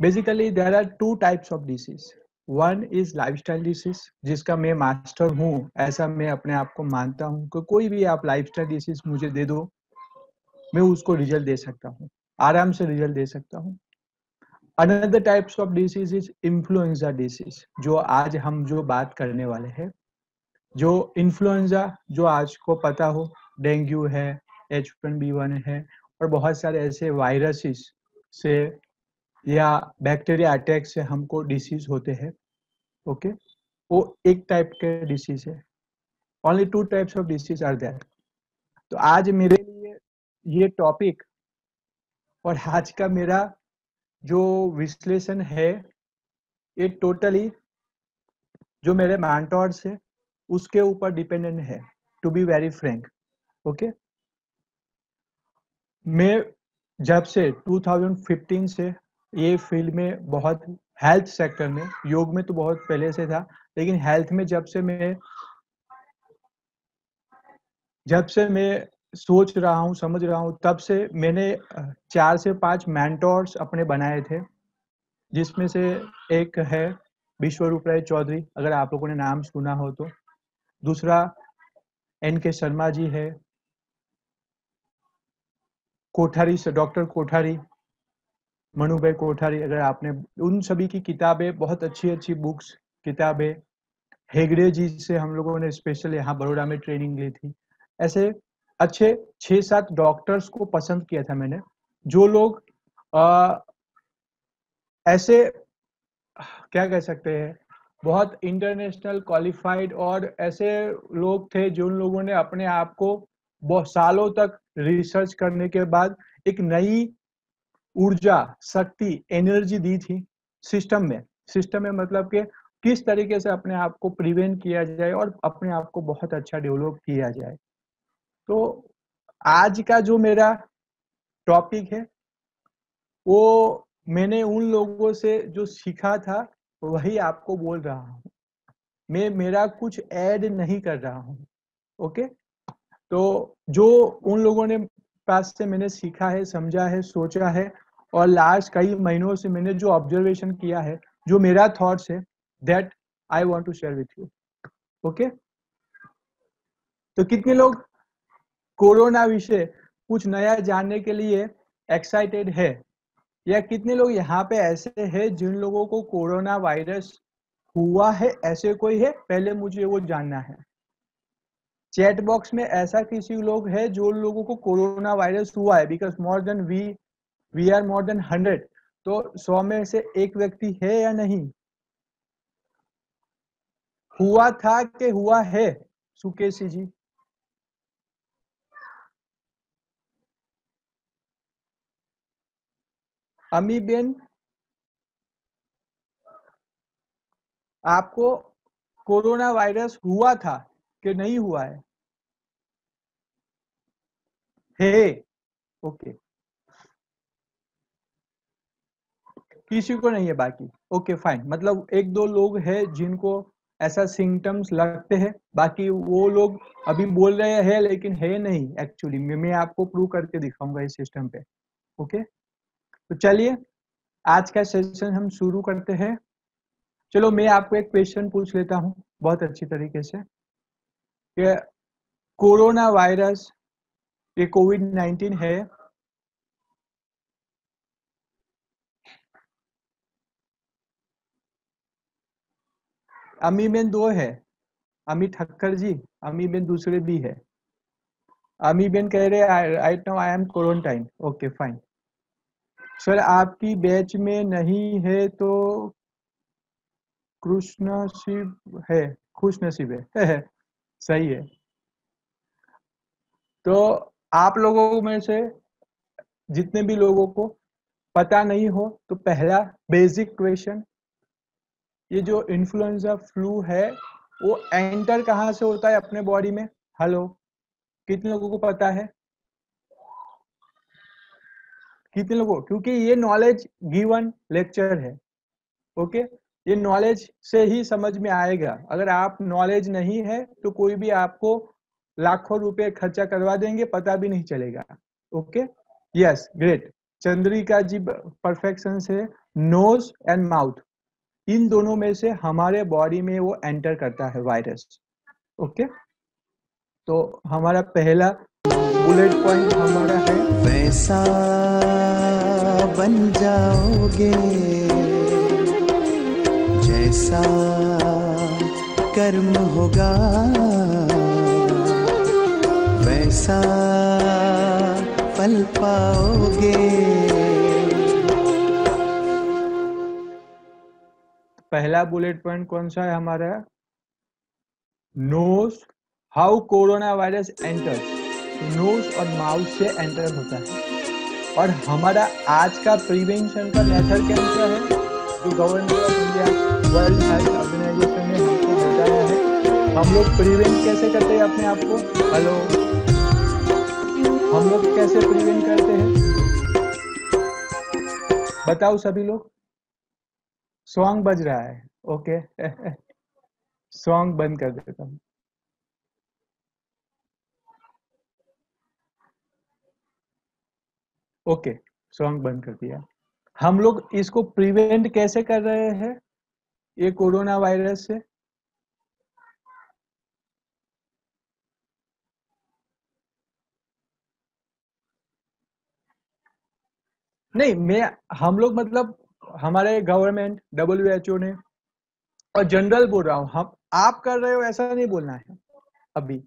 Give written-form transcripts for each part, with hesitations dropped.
Basically there are two types of disease. One is lifestyle disease, जिसका मैं master हूँ, ऐसा मैं अपने आप को मानता हूँ कि कोई भी आप लाइफस्टाइल डिसीज मुझे दे दो, मैं उसको रिजल्ट दे सकता हूँ, आराम से रिजल्ट दे सकता हूँ। Another types of disease is influenza disease, जो आज हम जो बात करने वाले हैं। जो इन्फ्लुएंजा, जो आज को पता हो, डेंगू है, H1B1 है, और बहुत सारे ऐसे वायरसेस से या बैक्टीरिया अटैक से हमको डिसीज होते हैं। ओके, वो एक टाइप के डिसीज है। Only two types of disease are there. तो आज मेरे लिए ये टॉपिक और आज का मेरा जो विश्लेषण है, ये टोटली जो मेरे मेंटोर्स है उसके ऊपर डिपेंडेंट है, to be very frank. Okay, मैं जब से 2015 से ये फील्ड में बहुत, हेल्थ सेक्टर में, योग में तो बहुत पहले से था, लेकिन हेल्थ में जब से मैं सोच रहा हूँ, समझ रहा हूँ, तब से मैंने 4 से 5 मेंटोर्स अपने बनाए थे, जिसमें से एक है विश्वरूप राय चौधरी, अगर आप लोगों ने नाम सुना हो तो। दूसरा NK शर्मा जी है, कोठारी से डॉक्टर कोठारी, मनुभाई कोठारी, अगर आपने उन सभी की किताबें, बहुत अच्छी अच्छी बुक्स, किताबें। हेगड़े जी से हम लोगों ने स्पेशल यहाँ बड़ौदा में ट्रेनिंग ली थी। ऐसे अच्छे 6-7 डॉक्टर्स को पसंद किया था मैंने, जो लोग ऐसे क्या कह सकते हैं, बहुत इंटरनेशनल क्वालिफाइड, और ऐसे लोग थे जिन लोगों ने अपने आप को बहुत सालों तक रिसर्च करने के बाद एक नई ऊर्जा, शक्ति, एनर्जी दी थी सिस्टम में मतलब कि किस तरीके से अपने आप को प्रिवेंट किया जाए और अपने आप को बहुत अच्छा डेवलप किया जाए। तो आज का जो मेरा टॉपिक है, वो मैंने उन लोगों से जो सीखा था वही आपको बोल रहा हूँ, मैं मेरा कुछ ऐड नहीं कर रहा हूँ। ओके, तो जो उन लोगों ने पास से मैंने सीखा है, समझा है, सोचा है, और लास्ट कई महीनों से मैंने जो ऑब्जर्वेशन किया है, जो मेरा थॉट्स है, that I want to share with you. Okay, तो कितने लोग कोरोना विषय कुछ नया जानने के लिए एक्साइटेड है, या कितने लोग यहाँ पे ऐसे हैं जिन लोगों को कोरोना वायरस हुआ है, ऐसे कोई है, पहले मुझे वो जानना है। चैट बॉक्स में ऐसा किसी लोग है जो लोगों को कोरोना वायरस हुआ है, because more than we are more than 100, तो 100 में से एक व्यक्ति है या नहीं? हुआ था कि हुआ है? सुकेशी जी, अमी बेन, आपको कोरोना वायरस हुआ था कि नहीं हुआ है? ओके, किसी को नहीं है बाकी? ओके फाइन, मतलब एक दो लोग हैं जिनको ऐसा सिम्टम्स लगते हैं, बाकी वो लोग अभी बोल रहे हैं लेकिन है नहीं एक्चुअली। मैं आपको प्रूव करके दिखाऊंगा इस सिस्टम पे। ओके, तो चलिए आज का सेशन हम शुरू करते हैं। चलो मैं आपको एक क्वेश्चन पूछ लेता हूँ बहुत अच्छी तरीके से, कि कोरोना वायरस, ये कोविड-19 है, अमी बेन 2 है, अमी ठक्कर जी, अमी बेन दूसरे भी है। अमी बेन कह रहे हैं right now I am quarantine. Okay fine, sir आपकी बैच में नहीं है तो खुशनसीब है, खुश नसीब है सही है। तो आप लोगों में से जितने भी लोगों को पता नहीं हो, तो पहला बेसिक क्वेश्चन, ये जो इन्फ्लुएंजा फ्लू है वो एंटर कहाँ से होता है अपने बॉडी में? हेलो, कितने लोगों को पता है? कितने लोगों, क्योंकि ये नॉलेज गिवन लेक्चर है। ओके, ये नॉलेज से ही समझ में आएगा। अगर आप नॉलेज नहीं है तो कोई भी आपको लाखों रुपए खर्चा करवा देंगे, पता भी नहीं चलेगा। ओके, यस ग्रेट, चंद्रिका जी परफेक्शन से नोज एंड माउथ, इन दोनों में से हमारे बॉडी में वो एंटर करता है वायरस। ओके, तो हमारा पहला बुलेट पॉइंट हमारा है, वैसा बन जाओगे जैसा कर्म होगा, वैसा फल पाओगे। पहला बुलेट पॉइंट कौन सा है हमारा? Nose, how corona virus enters, nose और माउथ से एंटर होता है। और हमारा आज का प्रिवेंशन का मेथड क्या है, जो government of India, world health organisation ने हमको बताया है। हम लोग प्रिवेंट कैसे करते हैं अपने आप को? हेलो, हम लोग कैसे प्रिवेंट करते हैं बताओ सभी लोग? सॉन्ग बज रहा है, ओके। सॉन्ग बंद कर देता हूँ। ओके, सॉन्ग बंद कर दिया। हम लोग इसको प्रिवेंट कैसे कर रहे हैं ये कोरोना वायरस से? नहीं, हम लोग मतलब हमारे गवर्नमेंट, WHO ने, और जनरल बोल रहा हूँ, हम आप कर रहे हो ऐसा नहीं बोलना है अभी।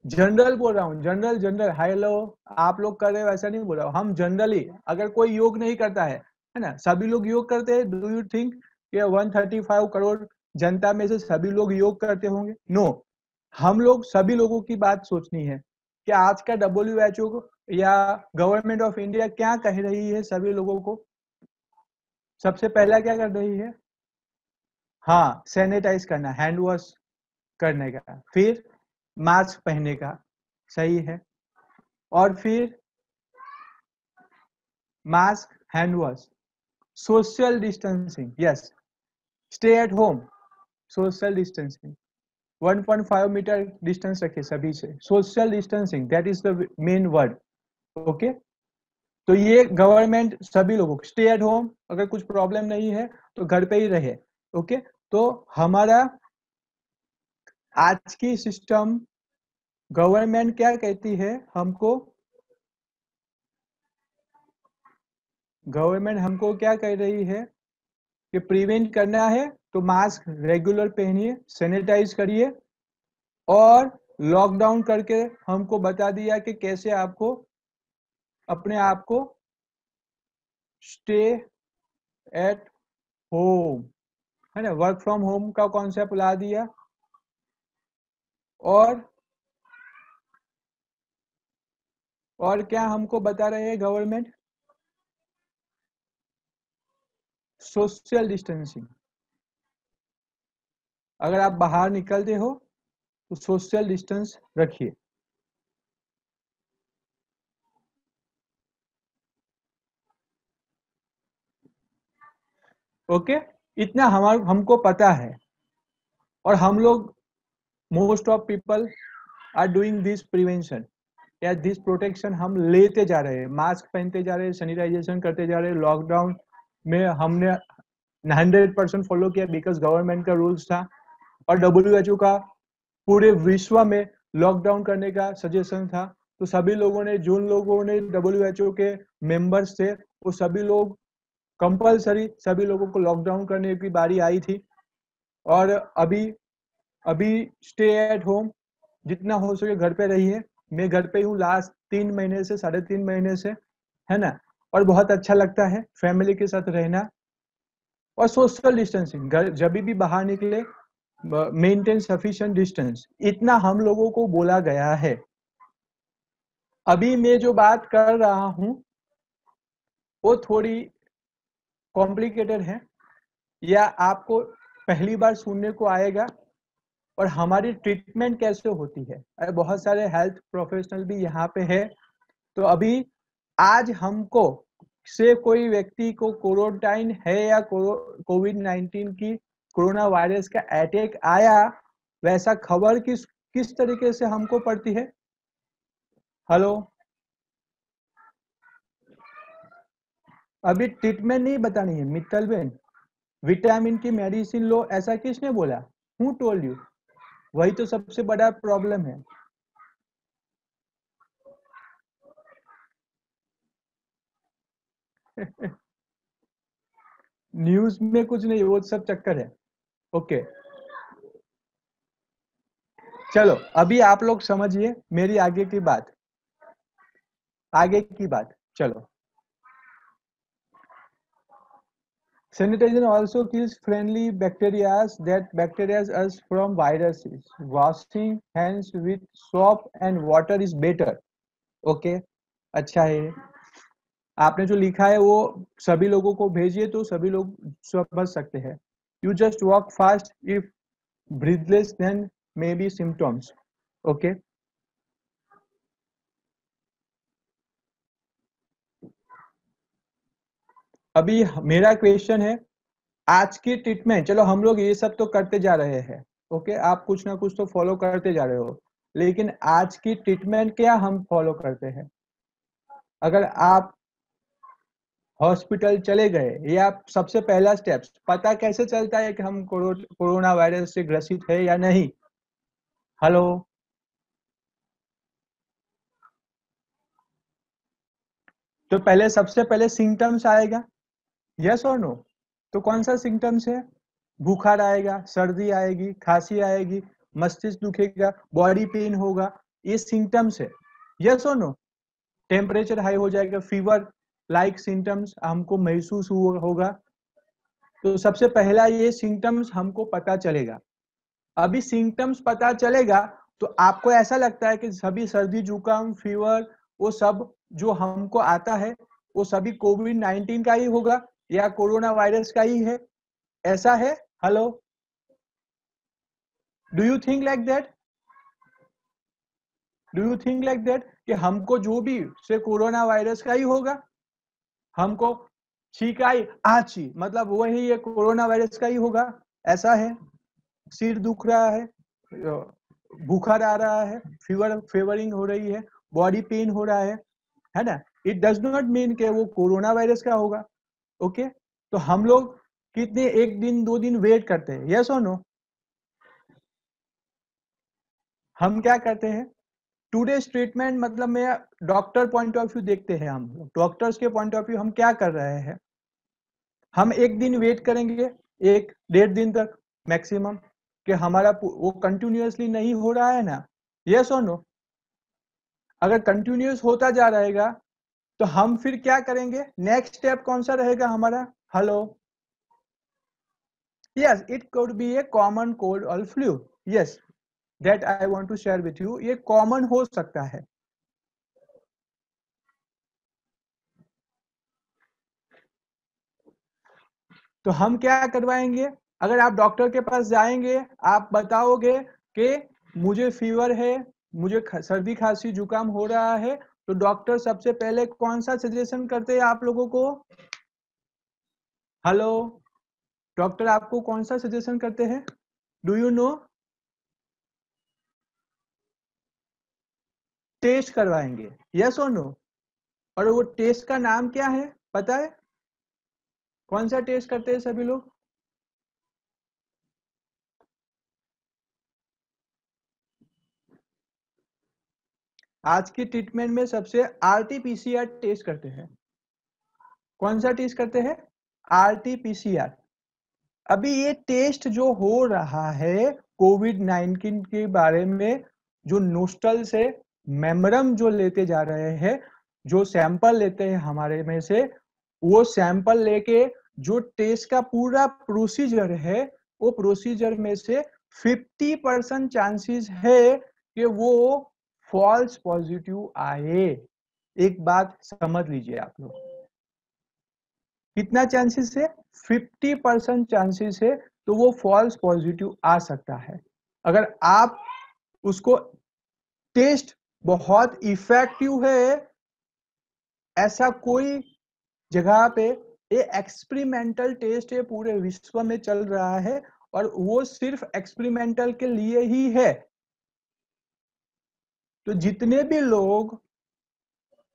जनरल बोल रहा हूँ, जनरल जनरल, हेलो, आप लोग कर रहे हो ऐसा नहीं बोल रहा हूँ, हम जनरली, अगर कोई योग नहीं करता है ना, सभी लोग योग करते हैं। डू यू थिंक कि 135 करोड़ जनता में से सभी लोग योग करते होंगे? नो। हम लोग सभी लोगों की बात सोचनी है कि आज का WHO या गवर्नमेंट ऑफ इंडिया क्या कह रही है सभी लोगों को। सबसे पहला क्या कर रही है? हाँ, सैनिटाइज करना, हैंड वॉश करने का, फिर मास्क पहनने का, सही है, और फिर mask, hand wash, social distancing, yes, stay at home, social distancing, 1.5 metre distance रखिए सभी से, social distancing, that is the main word. Okay, तो ये गवर्नमेंट सभी लोगों को, स्टे एट होम, अगर कुछ प्रॉब्लम नहीं है तो घर पे ही रहे। ओके, तो हमारा आज की सिस्टम, गवर्नमेंट क्या कहती है हमको? गवर्नमेंट हमको क्या कह रही है कि प्रिवेंट करना है तो मास्क रेगुलर पहनिए, सैनिटाइज करिए, और लॉकडाउन करके हमको बता दिया कि कैसे आपको अपने आप को स्टे एट होम, है ना, वर्क फ्रॉम होम का कॉन्सेप्ट ला दिया। और क्या हमको बता रहे हैं गवर्नमेंट? सोशल डिस्टेंसिंग, अगर आप बाहर निकलते हो तो सोशल डिस्टेंस रखिए। ओके, इतना हमको पता है, और हम लोग, most of people are doing this prevention या दिस प्रोटेक्शन, हम लेते जा रहे हैं, मास्क पहनते जा रहे हैं, सैनिटाइजेशन करते जा रहे हैं। लॉकडाउन में हमने 100% फॉलो किया बिकॉज गवर्नमेंट का रूल्स था, और WHO का पूरे विश्व में लॉकडाउन करने का सजेशन था। तो सभी लोगों ने, जिन लोगों ने WHO के मेंबर्स थे, वो सभी लोग कंपलसरी, सभी लोगों को लॉकडाउन करने की बारी आई थी। और अभी अभी स्टे एट होम, जितना हो सके घर पे रहिए। मैं घर पे हूँ लास्ट 3 महीने से, 3.5 महीने से, है ना, और बहुत अच्छा लगता है फैमिली के साथ रहना। और सोशल डिस्टेंसिंग, जब भी बाहर निकले, मेंटेन सफिशिएंट डिस्टेंस, इतना हम लोगों को बोला गया है। अभी मैं जो बात कर रहा हूँ वो थोड़ी कॉम्प्लिकेटेड है, या आपको पहली बार सुनने को आएगा, और हमारी ट्रीटमेंट कैसे होती है। अरे बहुत सारे हेल्थ प्रोफेशनल भी यहाँ पे है। तो अभी आज हमको से कोई व्यक्ति को क्वारंटाइन है या COVID-19 की, कोरोना वायरस का अटैक आया, वैसा खबर किस तरीके से हमको पड़ती है? हेलो, अभी ट्रीटमेंट नहीं बतानी है मित्तल बेन, विटामिन की मेडिसिन लो, ऐसा किसने बोला? Who told you? वही तो सबसे बड़ा प्रॉब्लम है। न्यूज में कुछ नहीं, वो सब चक्कर है। ओके चलो अभी आप लोग समझिए मेरी आगे की बात, आगे की बात। चलो, sanitation also kills friendly bacteria that bacteria us from viruses. Washing hands with soap and water is better. Okay अच्छा है, आपने जो लिखा है वो सभी लोगों को भेजिए तो सभी लोग समझ सकते हैं। You just walk fast if breathless then may be symptoms. Okay अभी मेरा क्वेश्चन है, आज की ट्रीटमेंट, चलो हम लोग ये सब तो करते जा रहे हैं, ओके आप कुछ ना कुछ तो फॉलो करते जा रहे हो, लेकिन आज की ट्रीटमेंट क्या हम फॉलो करते हैं? अगर आप हॉस्पिटल चले गए, या सबसे पहला स्टेप्स पता कैसे चलता है कि हम कोरोना वायरस से ग्रसित है या नहीं? हेलो, तो पहले सबसे पहले सिम्टम्स आएगा, यस और नो? तो कौन सा सिम्टम्स है? बुखार आएगा, सर्दी आएगी, खांसी आएगी, मस्तिष्क दुखेगा, बॉडी पेन होगा, ये सिम्टम्स है, यस और नो? टेम्परेचर हाई हो जाएगा, फीवर लाइक सिम्टम्स हमको महसूस होगा। तो सबसे पहला ये सिम्टम्स हमको पता चलेगा। अभी सिम्टम्स पता चलेगा तो आपको ऐसा लगता है कि सभी सर्दी जुकाम फीवर वो सब जो हमको आता है वो सभी कोविड-19 का ही होगा या कोरोना वायरस का ही है, ऐसा है? Hello, do you think like that? Do you think like that कि हमको जो भी से कोरोना वायरस का ही होगा? हमको छींकाई आची मतलब वही ये कोरोना वायरस का ही होगा, ऐसा है? सिर दुख रहा है, बुखार आ रहा है, फेवरिंग हो रही है, बॉडी पेन हो रहा है ना? इट डज नॉट मीन कि वो कोरोना वायरस का होगा। ओके तो हम लोग कितने एक दिन दो दिन वेट करते हैं, यस और नो? हम क्या करते हैं टूडेज ट्रीटमेंट, मतलब मैं डॉक्टर पॉइंट ऑफ व्यू देखते हैं, हम डॉक्टर्स के पॉइंट ऑफ व्यू हम क्या कर रहे हैं, हम एक दिन वेट करेंगे, एक डेढ़ दिन तक मैक्सिमम, कि हमारा वो कंटिन्यूअसली नहीं हो रहा है ना, यस और नो? अगर कंटिन्यूअस होता जा रहेगा तो हम फिर क्या करेंगे, नेक्स्ट स्टेप कौन सा रहेगा हमारा? Hello, yes it could be a common cold और flu, yes that I want to share with you, ये कॉमन हो सकता है। तो हम क्या करवाएंगे, अगर आप डॉक्टर के पास जाएंगे, आप बताओगे कि मुझे फीवर है, मुझे सर्दी खांसी जुकाम हो रहा है, तो डॉक्टर सबसे पहले कौन सा सजेशन करते हैं आप लोगों को? हेलो, डॉक्टर आपको कौन सा सजेशन करते हैं, डू यू नो? टेस्ट करवाएंगे, यस और नो? और वो टेस्ट का नाम क्या है पता है? कौन सा टेस्ट करते हैं सभी लोग? आज की ट्रीटमेंट में सबसे आरटी-पीसीआर टेस्ट करते हैं। कौन सा टेस्ट करते हैं? आरटी-पीसीआर। अभी ये टेस्ट जो हो रहा है कोविड-19 के बारे में, जो नोस्टल से मेमोरम जो लेते जा रहे हैं, जो सैंपल लेते हैं हमारे में से, वो सैंपल लेके जो टेस्ट का पूरा प्रोसीजर है, वो प्रोसीजर में से 50% चांसेस है कि वो फॉल्स पॉजिटिव आए। एक बात समझ लीजिए आप लोग, कितना चांसेस है? 50% चांसेस है, तो वो फॉल्स पॉजिटिव आ सकता है। अगर आप उसको टेस्ट बहुत इफेक्टिव है, ऐसा कोई जगह पे ये एक्सपेरिमेंटल टेस्ट ये पूरे विश्व में चल रहा है, और वो सिर्फ एक्सपेरिमेंटल के लिए ही है। तो जितने भी लोग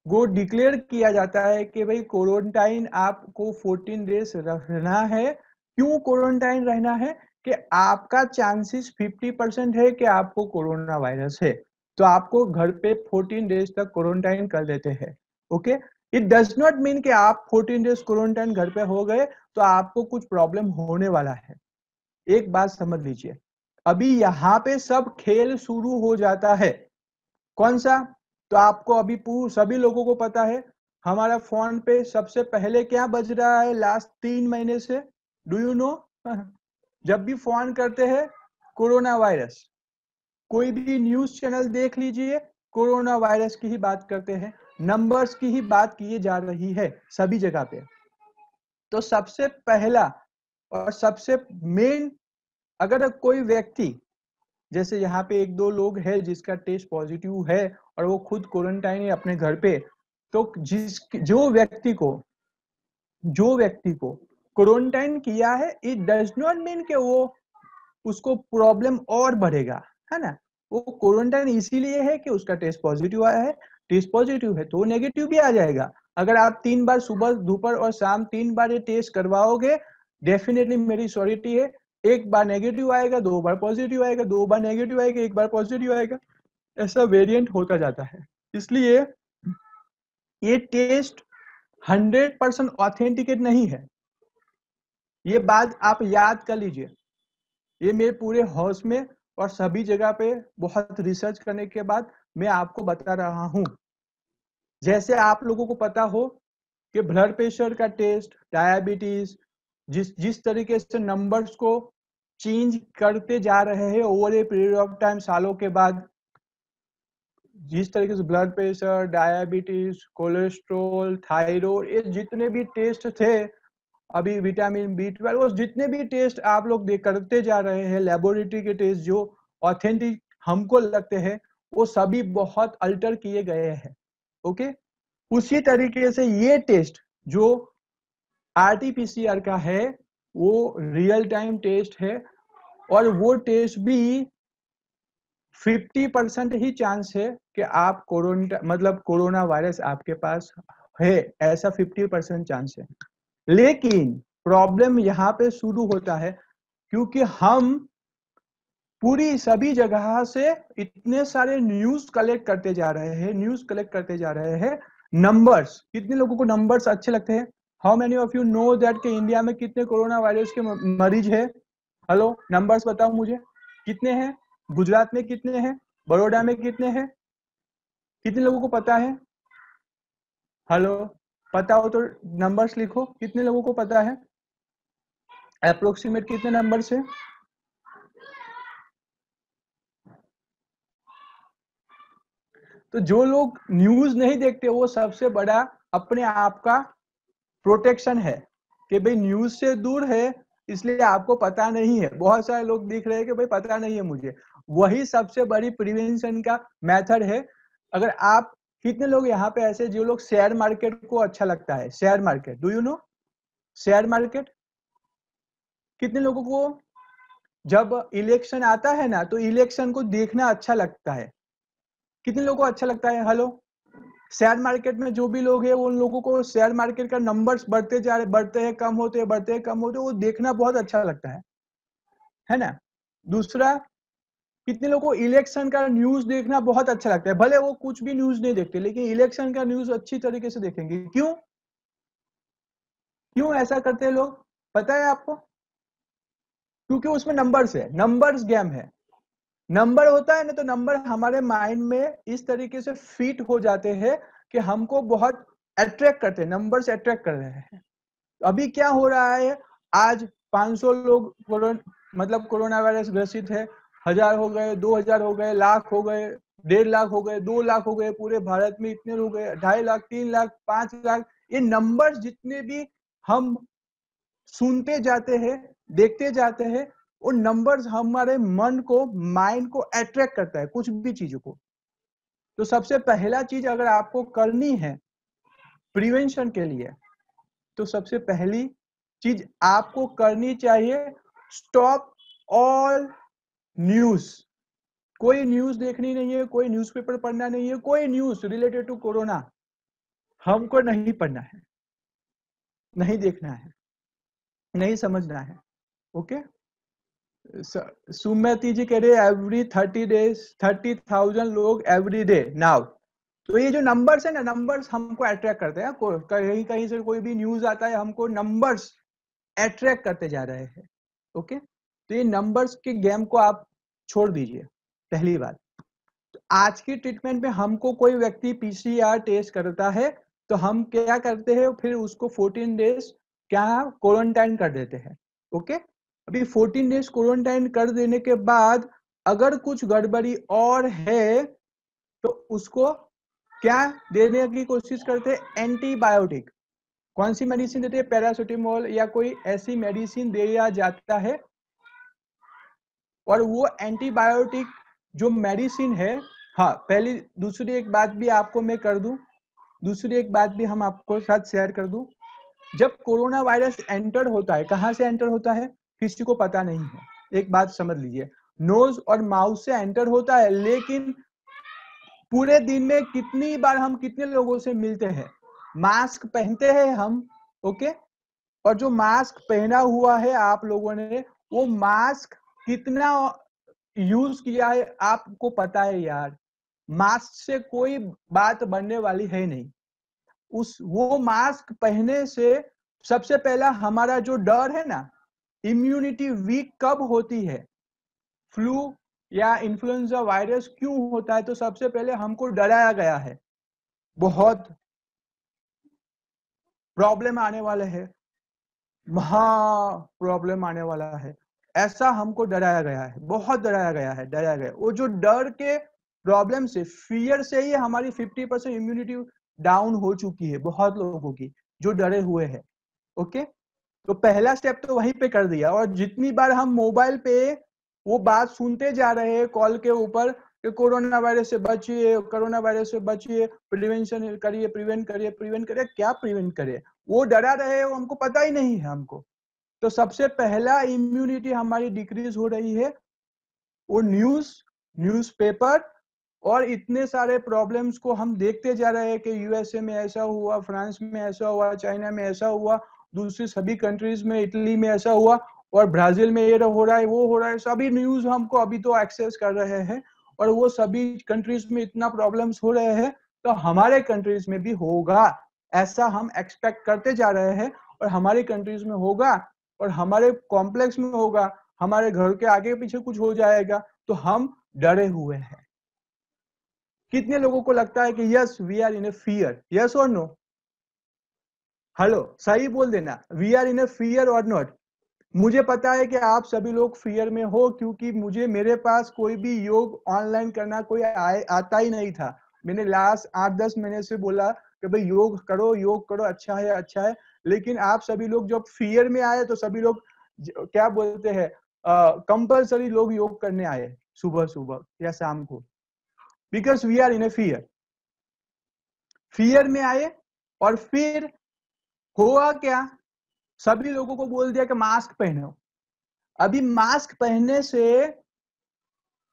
वो डिक्लेयर किया जाता है कि भाई क्वारंटाइन आपको 14 डेज रहना है। क्यों क्वारंटाइन रहना है? कि आपका चांसेस 50% है कि आपको कोरोना वायरस है, तो आपको घर पे 14 डेज तक क्वारंटाइन कर देते हैं। Okay, it does not mean कि आप 14 डेज क्वारंटाइन घर पे हो गए तो आपको कुछ प्रॉब्लम होने वाला है। एक बात समझ लीजिए, अभी यहाँ पे सब खेल शुरू हो जाता है। कौन सा? तो आपको अभी सभी लोगों को पता है, हमारा फोन पे सबसे पहले क्या बज रहा है लास्ट 3 महीने से? Do you know? जब भी फोन करते हैं कोरोना वायरस, कोई भी न्यूज चैनल देख लीजिए, कोरोना वायरस की ही बात करते हैं, नंबर्स की ही बात की जा रही है सभी जगह पे। तो सबसे पहला और सबसे मेन, अगर कोई व्यक्ति, जैसे यहाँ पे एक दो लोग हैं जिसका टेस्ट पॉजिटिव है और वो खुद क्वारंटाइन है अपने घर पे, तो जो व्यक्ति को क्वारंटाइन किया है, इट डज नॉट मीन कि वो उसको प्रॉब्लम और बढ़ेगा, है ना। वो क्वारंटाइन इसीलिए है कि उसका टेस्ट पॉजिटिव आया है। टेस्ट पॉजिटिव है तो नेगेटिव भी आ जाएगा। अगर आप 3 बार सुबह, दोपहर और शाम 3 बार ये टेस्ट करवाओगे, डेफिनेटली मेरी श्योरिटी है, एक बार नेगेटिव आएगा, 2 बार पॉजिटिव आएगा, 2 बार नेगेटिव आएगा, 1 बार पॉजिटिव आएगा, ऐसा वेरिएंट होता जाता है। इसलिए ये टेस्ट 100% ऑथेंटिकेट नहीं है। ये बात आप याद कर लीजिए। ये मेरे पूरे हाउस में और सभी जगह पे बहुत रिसर्च करने के बाद मैं आपको बता रहा हूं। जैसे आप लोगों को पता हो कि ब्लड प्रेशर का टेस्ट, डायबिटीज, जिस तरीके से नंबर्स को चेंज करते जा रहे हैं over a period of time, सालों के बाद, जिस तरीके से blood pressure, diabetes, cholesterol, thyroid, ये जितने भी टेस्ट थे, अभी विटामिन B12, वो जितने भी टेस्ट आप लोग करते जा रहे हैं, लेबोरेटरी के टेस्ट जो ऑथेंटिक हमको लगते हैं, वो सभी बहुत अल्टर किए गए हैं। ओके, उसी तरीके से ये टेस्ट जो RT-PCR का है, वो रियल टाइम टेस्ट है, और वो टेस्ट भी 50% ही चांस है कि आप कोरोना वायरस आपके पास है, ऐसा 50% चांस है। लेकिन प्रॉब्लम यहाँ पे शुरू होता है, क्योंकि हम पूरी सभी जगह से इतने सारे न्यूज कलेक्ट करते जा रहे हैं। नंबर्स, कितने लोगों को नंबर्स अच्छे लगते हैं? How many of you know that कि इंडिया में कितने कोरोना वायरस के मरीज है? हेलो, नंबर्स बताओ मुझे, कितने हैं? गुजरात में कितने हैं? बड़ौदा में कितने हैं? कितने लोगों को पता है? हेलो, पता हो तो नंबर्स लिखो, कितने लोगों को पता है? अप्रोक्सीमेट कितने नंबर्स है? तो जो लोग न्यूज नहीं देखते, वो सबसे बड़ा अपने आप का प्रोटेक्शन है कि भाई न्यूज से दूर है, इसलिए आपको पता नहीं है। बहुत सारे लोग दिख रहे हैं कि भाई पता नहीं है मुझे, वही सबसे बड़ी प्रिवेंशन का मेथड है। अगर आप, कितने लोग यहाँ पे ऐसे जो लोग शेयर मार्केट को अच्छा लगता है? Share market, do you know share market? कितने लोगों को जब इलेक्शन आता है ना, तो इलेक्शन को देखना अच्छा लगता है? कितने लोगों को अच्छा लगता है? हेलो, शेयर मार्केट में जो भी लोग हैं, उन लोगों को शेयर मार्केट का नंबर्स बढ़ते जा रहे, बढ़ते हैं, कम होते हैं, बढ़ते हैं, कम होते हैं, वो देखना बहुत अच्छा लगता है ना। दूसरा, कितने लोगों को इलेक्शन का न्यूज देखना बहुत अच्छा लगता है? भले वो कुछ भी न्यूज नहीं देखते, लेकिन इलेक्शन का न्यूज अच्छी तरीके से देखेंगे। क्यों क्यों ऐसा करते हैं लोग, पता है आपको? क्योंकि उसमें नंबर्स है, नंबर्स गेम है। नंबर होता है ना, तो नंबर हमारे माइंड में इस तरीके से फिट हो जाते हैं कि हमको बहुत अट्रैक्ट करते हैं, नंबर्स अट्रैक्ट कर रहे हैं। अभी क्या हो रहा है, आज 500 लोग कोरोना वायरस ग्रसित है, 1000 हो गए, 2000 हो गए, लाख हो गए, 1.5 लाख हो गए, 2 लाख हो गए, पूरे भारत में इतने लोग गए, 2.5 लाख, 3 लाख, 5 लाख, ये नंबर्स जितने भी हम सुनते जाते हैं, देखते जाते हैं, वो नंबर्स हमारे मन को, माइंड को अट्रैक्ट करता है कुछ भी चीजों को। तो सबसे पहला चीज अगर आपको करनी है प्रिवेंशन के लिए, तो सबसे पहली चीज आपको करनी चाहिए, स्टॉप ऑल न्यूज। कोई न्यूज देखनी नहीं है, कोई न्यूज़पेपर पढ़ना नहीं है, कोई न्यूज रिलेटेड टू कोरोना हमको नहीं पढ़ना है, नहीं देखना है, नहीं समझना है। ओके, सुमति जी कह रहे एवरी 30 डेज 30,000 लोग एवरी डे नाउ। तो ये जो नंबर्स है ना, नंबर्स हमको अट्रैक्ट करते हैं। कहीं कहीं से कोई भी न्यूज आता है, हमको नंबर्स अट्रैक्ट करते जा रहे हैं। ओके, तो ये नंबर्स के गेम को आप छोड़ दीजिए, पहली बात। तो आज की ट्रीटमेंट में हमको कोई व्यक्ति पीसीआर टेस्ट करता है तो हम क्या करते हैं, फिर उसको 14 डेज क्या क्वारंटाइन कर देते हैं। ओके, अभी 14 डेज क्वारंटाइन कर देने के बाद अगर कुछ गड़बड़ी और है तो उसको क्या देने की कोशिश करते हैं, एंटीबायोटिक। कौन सी मेडिसिन देते हैं, पैरासिटामोल या कोई ऐसी मेडिसिन दिया जाता है। और वो एंटीबायोटिक जो मेडिसिन है, हाँ पहली दूसरी एक बात भी आपको मैं कर दूं, दूसरी एक बात भी हम आपको साथ शेयर कर दूं। जब कोरोना वायरस एंटर होता है, कहाँ से एंटर होता है किसी को पता नहीं है। एक बात समझ लीजिए, नोज और माउथ से एंटर होता है, लेकिन पूरे दिन में कितनी बार हम कितने लोगों से मिलते हैं, मास्क पहनते हैं हम। ओके, और जो मास्क पहना हुआ है आप लोगों ने, वो मास्क कितना यूज किया है आपको पता है यार। मास्क से कोई बात बनने वाली है नहीं। वो मास्क पहने से सबसे पहला हमारा जो डर है ना, इम्यूनिटी वीक कब होती है, फ्लू या इन्फ्लुएंजा वायरस क्यों होता है, तो सबसे पहले हमको डराया गया है बहुत प्रॉब्लम आने वाले है, महा प्रॉब्लम आने वाला है, ऐसा हमको डराया गया है, बहुत डराया गया है, डराया गया। वो जो डर के प्रॉब्लम से, फियर से ही हमारी 50% इम्यूनिटी डाउन हो चुकी है बहुत लोगों की, जो डरे हुए हैं। ओके, तो पहला स्टेप तो वहीं पे कर दिया। और जितनी बार हम मोबाइल पे वो बात सुनते जा रहे हैं कॉल के ऊपर कि कोरोना वायरस से बचिए, कोरोना वायरस से बचिए, प्रिवेंशन करिए, प्रिवेंट करिए, प्रिवेंट करिए, क्या प्रिवेंट करिए, वो डरा रहे हैं, वो हमको पता ही नहीं है हमको। तो सबसे पहला इम्यूनिटी हमारी डिक्रीज हो रही है वो न्यूज़पेपर और इतने सारे प्रॉब्लम्स को हम देखते जा रहे हैं कि यूएसए में ऐसा हुआ, फ्रांस में ऐसा हुआ, चाइना में ऐसा हुआ, दूसरी सभी कंट्रीज में, इटली में ऐसा हुआ, और ब्राजील में ये हो रहा है, वो हो रहा है। सभी न्यूज हमको अभी तो एक्सेस कर रहे हैं, और वो सभी कंट्रीज में इतना प्रॉब्लम्स हो रहे हैं, तो हमारे कंट्रीज में भी होगा, ऐसा हम एक्सपेक्ट करते जा रहे हैं। और हमारी कंट्रीज में होगा, और हमारे कॉम्प्लेक्स में होगा, हमारे घर के आगे पीछे कुछ हो जाएगा, तो हम डरे हुए हैं। कितने लोगों को लगता है कि yes we are in a fear, yes और नो? हेलो, सही बोल देना, we are in a fear और नॉट। मुझे पता है कि आप सभी लोग फियर में हो, क्योंकि मेरे पास कोई भी योग ऑनलाइन करना कोई आता ही नहीं था। मैंने लास्ट 8-10 महीने से बोला कि भाई योग करो, अच्छा है, अच्छा है। लेकिन आप सभी लोग जब फियर में आए तो सभी लोग क्या बोलते हैं, कंपल्सरी लोग योग करने आए सुबह सुबह या शाम को, because we are in a fear में आए। और फिर हुआ क्या, सभी लोगों को बोल दिया कि मास्क पहनो। अभी मास्क पहनने से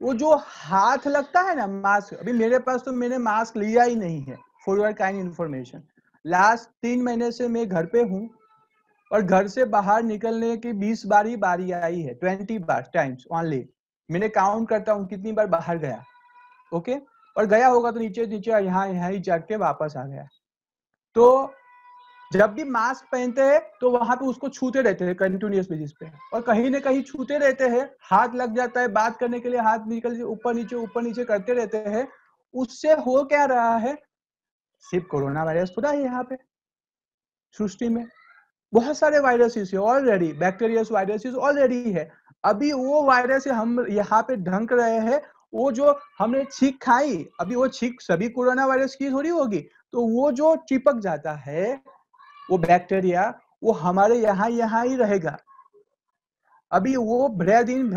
वो जो हाथ लगता है ना मास्क, अभी मेरे पास तो मैंने मास्क लिया ही नहीं है, for your kind information. Last 3 महीने से मैं घर पे हूँ, और घर से बाहर निकलने की 20 बार ही बारी आई है, 20 बार टाइम्स ओनली। मैंने काउंट करता हूँ कितनी बार बाहर गया। ओके, और गया होगा तो नीचे नीचे यहाँ ही जाके वापस आ गया। तो जब भी मास्क पहनते हैं तो वहां पे उसको छूते रहते हैं कंटिन्यूअस बेसिस पे, और कहीं ना कहीं छूते रहते हैं, हाथ लग जाता है, बात करने के लिए हाथ निकल ऊपर नीचे करते रहते हैं। उससे हो क्या रहा है, सिर्फ कोरोना वायरस थोड़ा है यहाँ पे, सृष्टि में बहुत सारे वायरसेस है ऑलरेडी, बैक्टीरियस वायरसेस ऑलरेडी है। अभी वो वायरस हम यहाँ पे ढंक रहे हैं, वो जो हमने छींक खाई, अभी वो छींक सभी कोरोना वायरस की थोड़ी होगी, तो वो जो चिपक जाता है वो बैक्टीरिया, वो हमारे यहाँ ही रहेगा। अभी वो ब्रेथ इन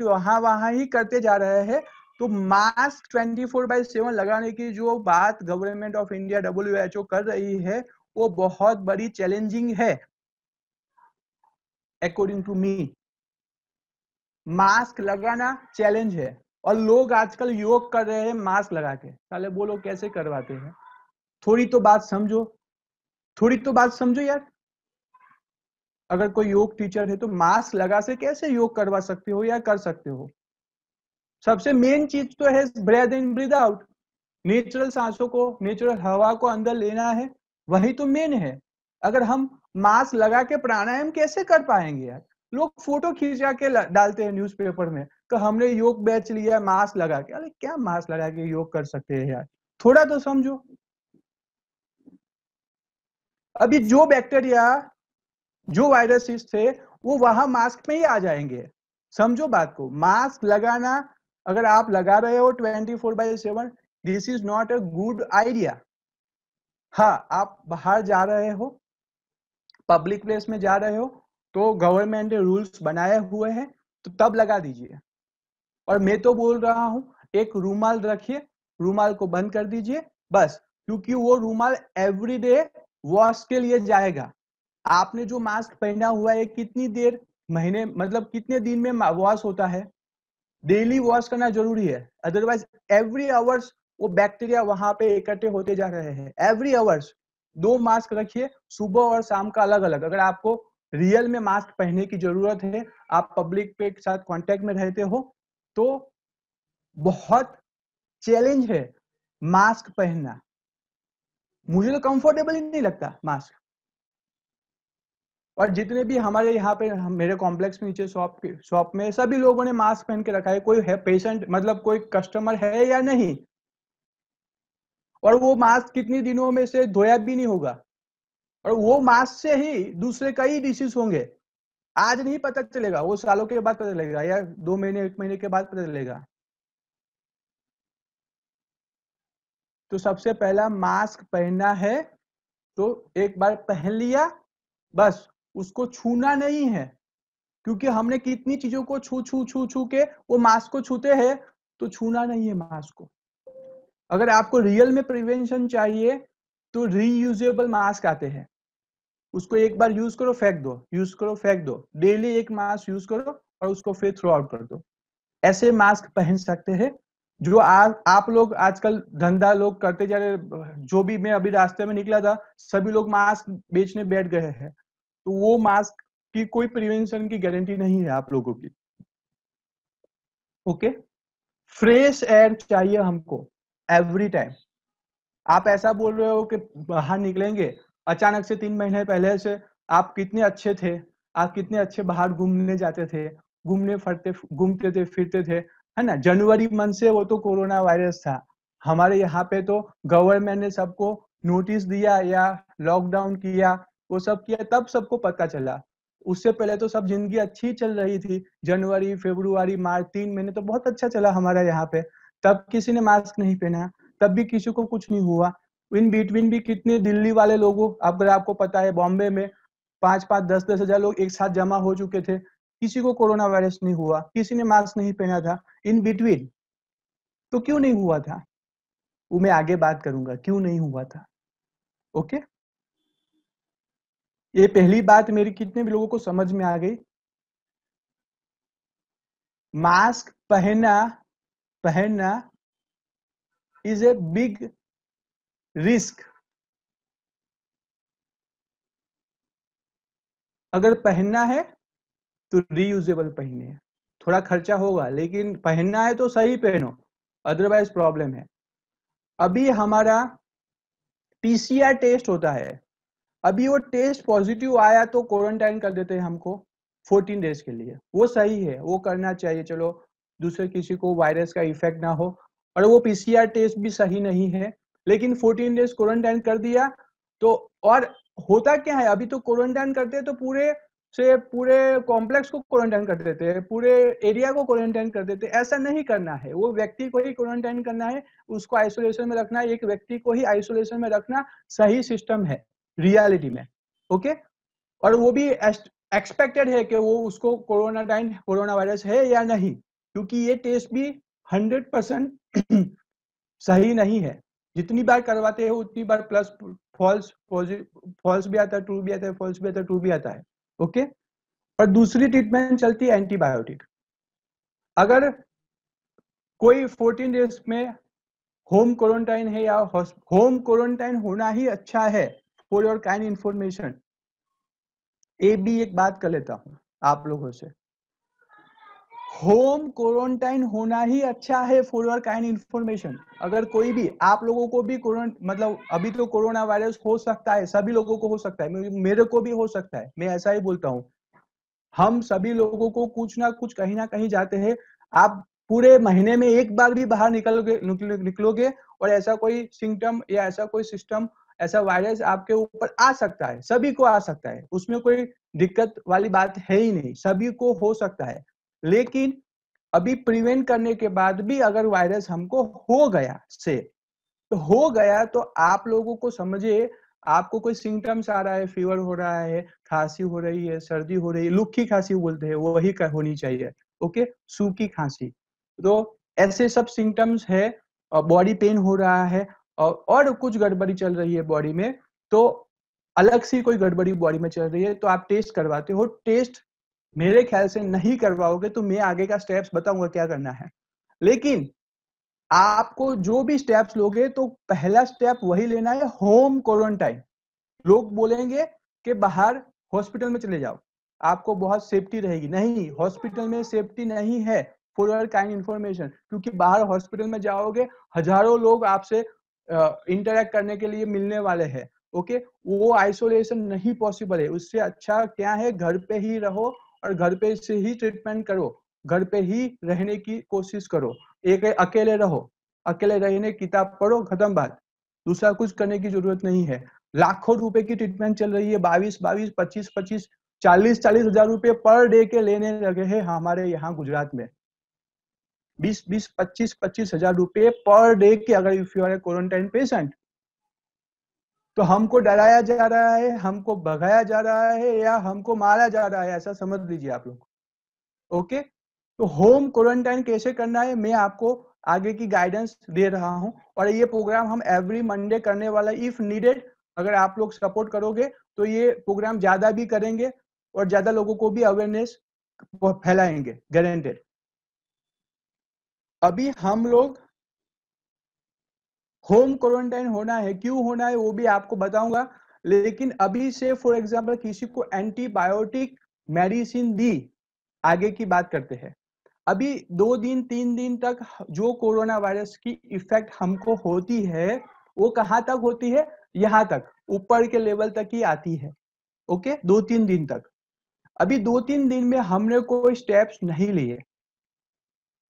वहां ही करते जा रहे हैं। तो मास्क 24/7 लगाने की जो बात गवर्नमेंट ऑफ इंडिया WHO कर रही है, वो बहुत बड़ी चैलेंजिंग है अकॉर्डिंग टू मी। मास्क लगाना चैलेंज है, और लोग आजकल योग कर रहे हैं मास्क लगा के। साले बोलो कैसे करवाते हैं, थोड़ी तो बात समझो, थोड़ी तो बात समझो यार। अगर कोई योग टीचर है तो मास्क लगा से कैसे योग करवा सकते हो या कर सकते हो? सबसे मेन चीज तो है breath in breathe out, natural सांसों को, नेचुरल हवा को अंदर लेना है, वही तो मेन है। अगर हम मास्क लगा के प्राणायाम कैसे कर पाएंगे यार? लोग फोटो खींचा के डालते हैं न्यूज़पेपर में तो हमने योग बैच लिया मास्क लगा के। अरे क्या मास्क लगा के योग कर सकते हैं यार? थोड़ा तो समझो। अभी जो बैक्टीरिया, जो वायरसेस थे वो वहां मास्क में ही आ जाएंगे। समझो बात को। मास्क लगाना अगर आप लगा रहे हो 24/7, this is not a good idea. हाँ, आप बाहर जा रहे हो, पब्लिक प्लेस में जा रहे हो तो गवर्नमेंट ने रूल्स बनाए हुए हैं तो तब लगा दीजिए। और मैं तो बोल रहा हूं एक रूमाल रखिए, रूमाल को बंद कर दीजिए बस, क्योंकि वो रूमाल एवरीडे वॉश के लिए जाएगा। आपने जो मास्क पहना हुआ है कितनी देर, महीने मतलब कितने दिन में वॉश होता है? डेली वॉश करना जरूरी है, अदरवाइज एवरी आवर्स वो बैक्टीरिया वहां पे इकट्ठे होते जा रहे हैं। एवरी आवर्स 2 मास्क रखिए, सुबह और शाम का अलग अलग। अगर आपको रियल में मास्क पहनने की जरूरत है, आप पब्लिक के साथ कांटेक्ट में रहते हो तो बहुत चैलेंज है मास्क पहनना। मुझे तो कंफर्टेबल ही नहीं लगता मास्क। और जितने भी हमारे यहाँ पे मेरे कॉम्प्लेक्स में नीचे शॉप में सभी लोगों ने मास्क पहन के रखा है। कोई है पेशेंट मतलब कोई कस्टमर है या नहीं? और वो मास्क कितनी दिनों में से धोया भी नहीं होगा, और वो मास्क से ही दूसरे कई डिसीज होंगे। आज नहीं पता चलेगा, वो सालों के बाद पता चलेगा या 2 महीने 1 महीने के बाद पता चलेगा। तो सबसे पहला मास्क पहनना है तो एक बार पहन लिया बस, उसको छूना नहीं है। क्योंकि हमने कितनी चीजों को छू छू छू छू के वो मास्क को छूते हैं, तो छूना नहीं है मास्क को। अगर आपको रियल में प्रिवेंशन चाहिए तो रीयूजेबल मास्क आते हैं, उसको एक बार यूज करो फेंक दो, यूज करो फेंक दो, डेली एक मास्क यूज करो और उसको फिर थ्रो आउट कर दो। ऐसे मास्क पहन सकते हैं जो आप लोग आजकल धंधा लोग करते जा रहे। जो भी मैं अभी रास्ते में निकला था सभी लोग मास्क बेचने बैठ गए हैं, तो वो मास्क की कोई प्रिवेंशन की गारंटी नहीं है आप लोगों की। ओके, फ्रेश एयर चाहिए हमको एवरी टाइम। आप ऐसा बोल रहे हो कि बाहर निकलेंगे, अचानक से 3 महीने पहले से आप कितने अच्छे थे, आप कितने अच्छे बाहर घूमने जाते थे, घूमते थे फिरते थे, है ना? जनवरी मंथ से वो तो कोरोना वायरस था हमारे यहाँ पे, तो गवर्नमेंट ने सबको नोटिस दिया या लॉकडाउन किया, वो सब किया तब सबको पता चला। उससे पहले तो सब जिंदगी अच्छी चल रही थी। जनवरी फरवरी मार्च 3 महीने तो बहुत अच्छा चला हमारा यहाँ पे, तब किसी ने मास्क नहीं पहना, तब भी किसी को कुछ नहीं हुआ। इन बिटवीन भी कितने दिल्ली वाले लोगों, अगर आपको पता है बॉम्बे में 5-5 10-10 हजार लोग एक साथ जमा हो चुके थे, किसी को कोरोना वायरस नहीं हुआ, किसी ने मास्क नहीं पहना था इन बिटवीन। तो क्यों नहीं हुआ था वो मैं आगे बात करूंगा, क्यों नहीं हुआ था। ओके, ये पहली बात मेरी कितने भी लोगों को समझ में आ गई। मास्क पहनना इज ए बिग रिस्क। अगर पहनना है तो रीयूजेबल पहनिए, थोड़ा खर्चा होगा लेकिन पहनना है तो सही पहनो, अदरवाइज प्रॉब्लम है। अभी हमारा पीसीआर टेस्ट होता है, अभी वो टेस्ट पॉजिटिव आया तो क्वारंटाइन कर देते हैं हमको 14 डेज के लिए। वो सही है, वो करना चाहिए, चलो दूसरे किसी को वायरस का इफेक्ट ना हो। और वो पीसीआर टेस्ट भी सही नहीं है, लेकिन 14 डेज क्वारंटाइन कर दिया तो। और होता क्या है, अभी तो क्वारंटाइन करते हैं तो पूरे कॉम्प्लेक्स को क्वारंटाइन कर देते हैं, पूरे एरिया को क्वारंटाइन कर देते हैं। ऐसा नहीं करना है, वो व्यक्ति को ही क्वारंटाइन करना है, उसको आइसोलेशन में रखना है, एक व्यक्ति को ही आइसोलेशन में रखना सही सिस्टम है रियलिटी में। ओके, और वो भी एक्सपेक्टेड है कि वो उसको कोरोना वायरस है या नहीं, क्योंकि ये टेस्ट भी 100% सही नहीं है। जितनी बार करवाते हो उतनी बार प्लस फॉल्स भी आता है, ट्रू भी आता है, फॉल्स भी आता है, ट्रू भी आता है। ओके, और दूसरी ट्रीटमेंट चलती है एंटीबायोटिक। अगर कोई 14 डेज में होम क्वारंटाइन है या होम क्वारंटाइन होना ही अच्छा है फॉर योर काइंड इंफॉर्मेशन। ये भी एक बात कर लेता हूं आप लोगों से, होम क्वारंटाइन होना ही अच्छा है फॉर योर काइंड इंफॉर्मेशन। अगर कोई भी आप लोगों को भी मतलब अभी तो कोरोना वायरस हो सकता है, सभी लोगों को हो सकता है, मेरे को भी हो सकता है, मैं ऐसा ही बोलता हूं। हम सभी लोगों को कुछ ना कुछ कहीं ना कहीं जाते हैं। आप पूरे महीने में एक बार भी बाहर निकलोगे और ऐसा कोई सिम्टम या ऐसा कोई सिस्टम, ऐसा वायरस आपके ऊपर आ सकता है, सभी को आ सकता है, उसमें कोई दिक्कत वाली बात है ही नहीं, सभी को हो सकता है। लेकिन अभी प्रिवेंट करने के बाद भी अगर वायरस हमको हो गया तो हो गया, तो आप लोगों को समझिए, आपको कोई सिम्टम्स आ रहा है, फीवर हो रहा है, खांसी हो रही है, सर्दी हो रही है, लुक्खी खांसी बोलते हैं, वही होनी चाहिए, ओके, सूखी खांसी। तो ऐसे सब सिम्टम्स है, बॉडी पेन हो रहा है और कुछ गड़बड़ी चल रही है बॉडी में, तो अलग सी कोई गड़बड़ी बॉडी में चल रही है, तो आप टेस्ट करवाते हो। टेस्ट मेरे ख्याल से नहीं करवाओगे तो मैं आगे का स्टेप्स बताऊंगा क्या करना है। लेकिन आपको जो भी स्टेप्स लोगे तो पहला स्टेप वही लेना है, होम क्वारंटाइन। लोग बोलेंगे कि बाहर हॉस्पिटल में चले जाओ, आपको बहुत सेफ्टी रहेगी। नहीं, हॉस्पिटल में सेफ्टी नहीं है फॉर योर काइंड इंफॉर्मेशन, क्योंकि बाहर हॉस्पिटल में जाओगे हजारों लोग आपसे इंटरेक्ट करने के लिए मिलने वाले हैं, ओके, वो आइसोलेशन नहीं पॉसिबल है। उससे अच्छा क्या है, घर पे ही रहो और घर पे से ही ट्रीटमेंट करो, घर पे ही रहने की कोशिश करो, एक अकेले रहो, अकेले रहने किताब पढ़ो, खत्म बात, दूसरा कुछ करने की जरूरत नहीं है। लाखों रुपए की ट्रीटमेंट चल रही है, 22 25 25 40 हजार रुपए पर डे के लेने लगे हैं हमारे यहाँ गुजरात में। 20 25 हजार रुपए पर डे के, अगर if you are a quarantine patient, तो हमको डराया जा रहा है, हमको भगाया जा रहा है या हमको मारा जा रहा है, ऐसा समझ लीजिए आप लोग, ओके। तो होम क्वारंटाइन कैसे करना है मैं आपको आगे की गाइडेंस दे रहा हूं, और ये प्रोग्राम हम एवरी मंडे करने वाला, इफ नीडेड अगर आप लोग सपोर्ट करोगे तो ये प्रोग्राम ज्यादा भी करेंगे और ज्यादा लोगों को भी अवेयरनेस फैलाएंगे, गारंटेड। अभी हम लोग होम क्वारंटाइन होना है, क्यों होना है वो भी आपको बताऊंगा। लेकिन अभी से फॉर एग्जांपल किसी को एंटीबायोटिक मेडिसिन दी, आगे की बात करते हैं। अभी 2 दिन 3 दिन तक जो कोरोना वायरस की इफेक्ट हमको होती है, वो कहाँ तक होती है, यहाँ तक, ऊपर के लेवल तक ही आती है, ओके, 2-3 दिन तक। अभी 2-3 दिन में हमने कोई स्टेप्स नहीं लिए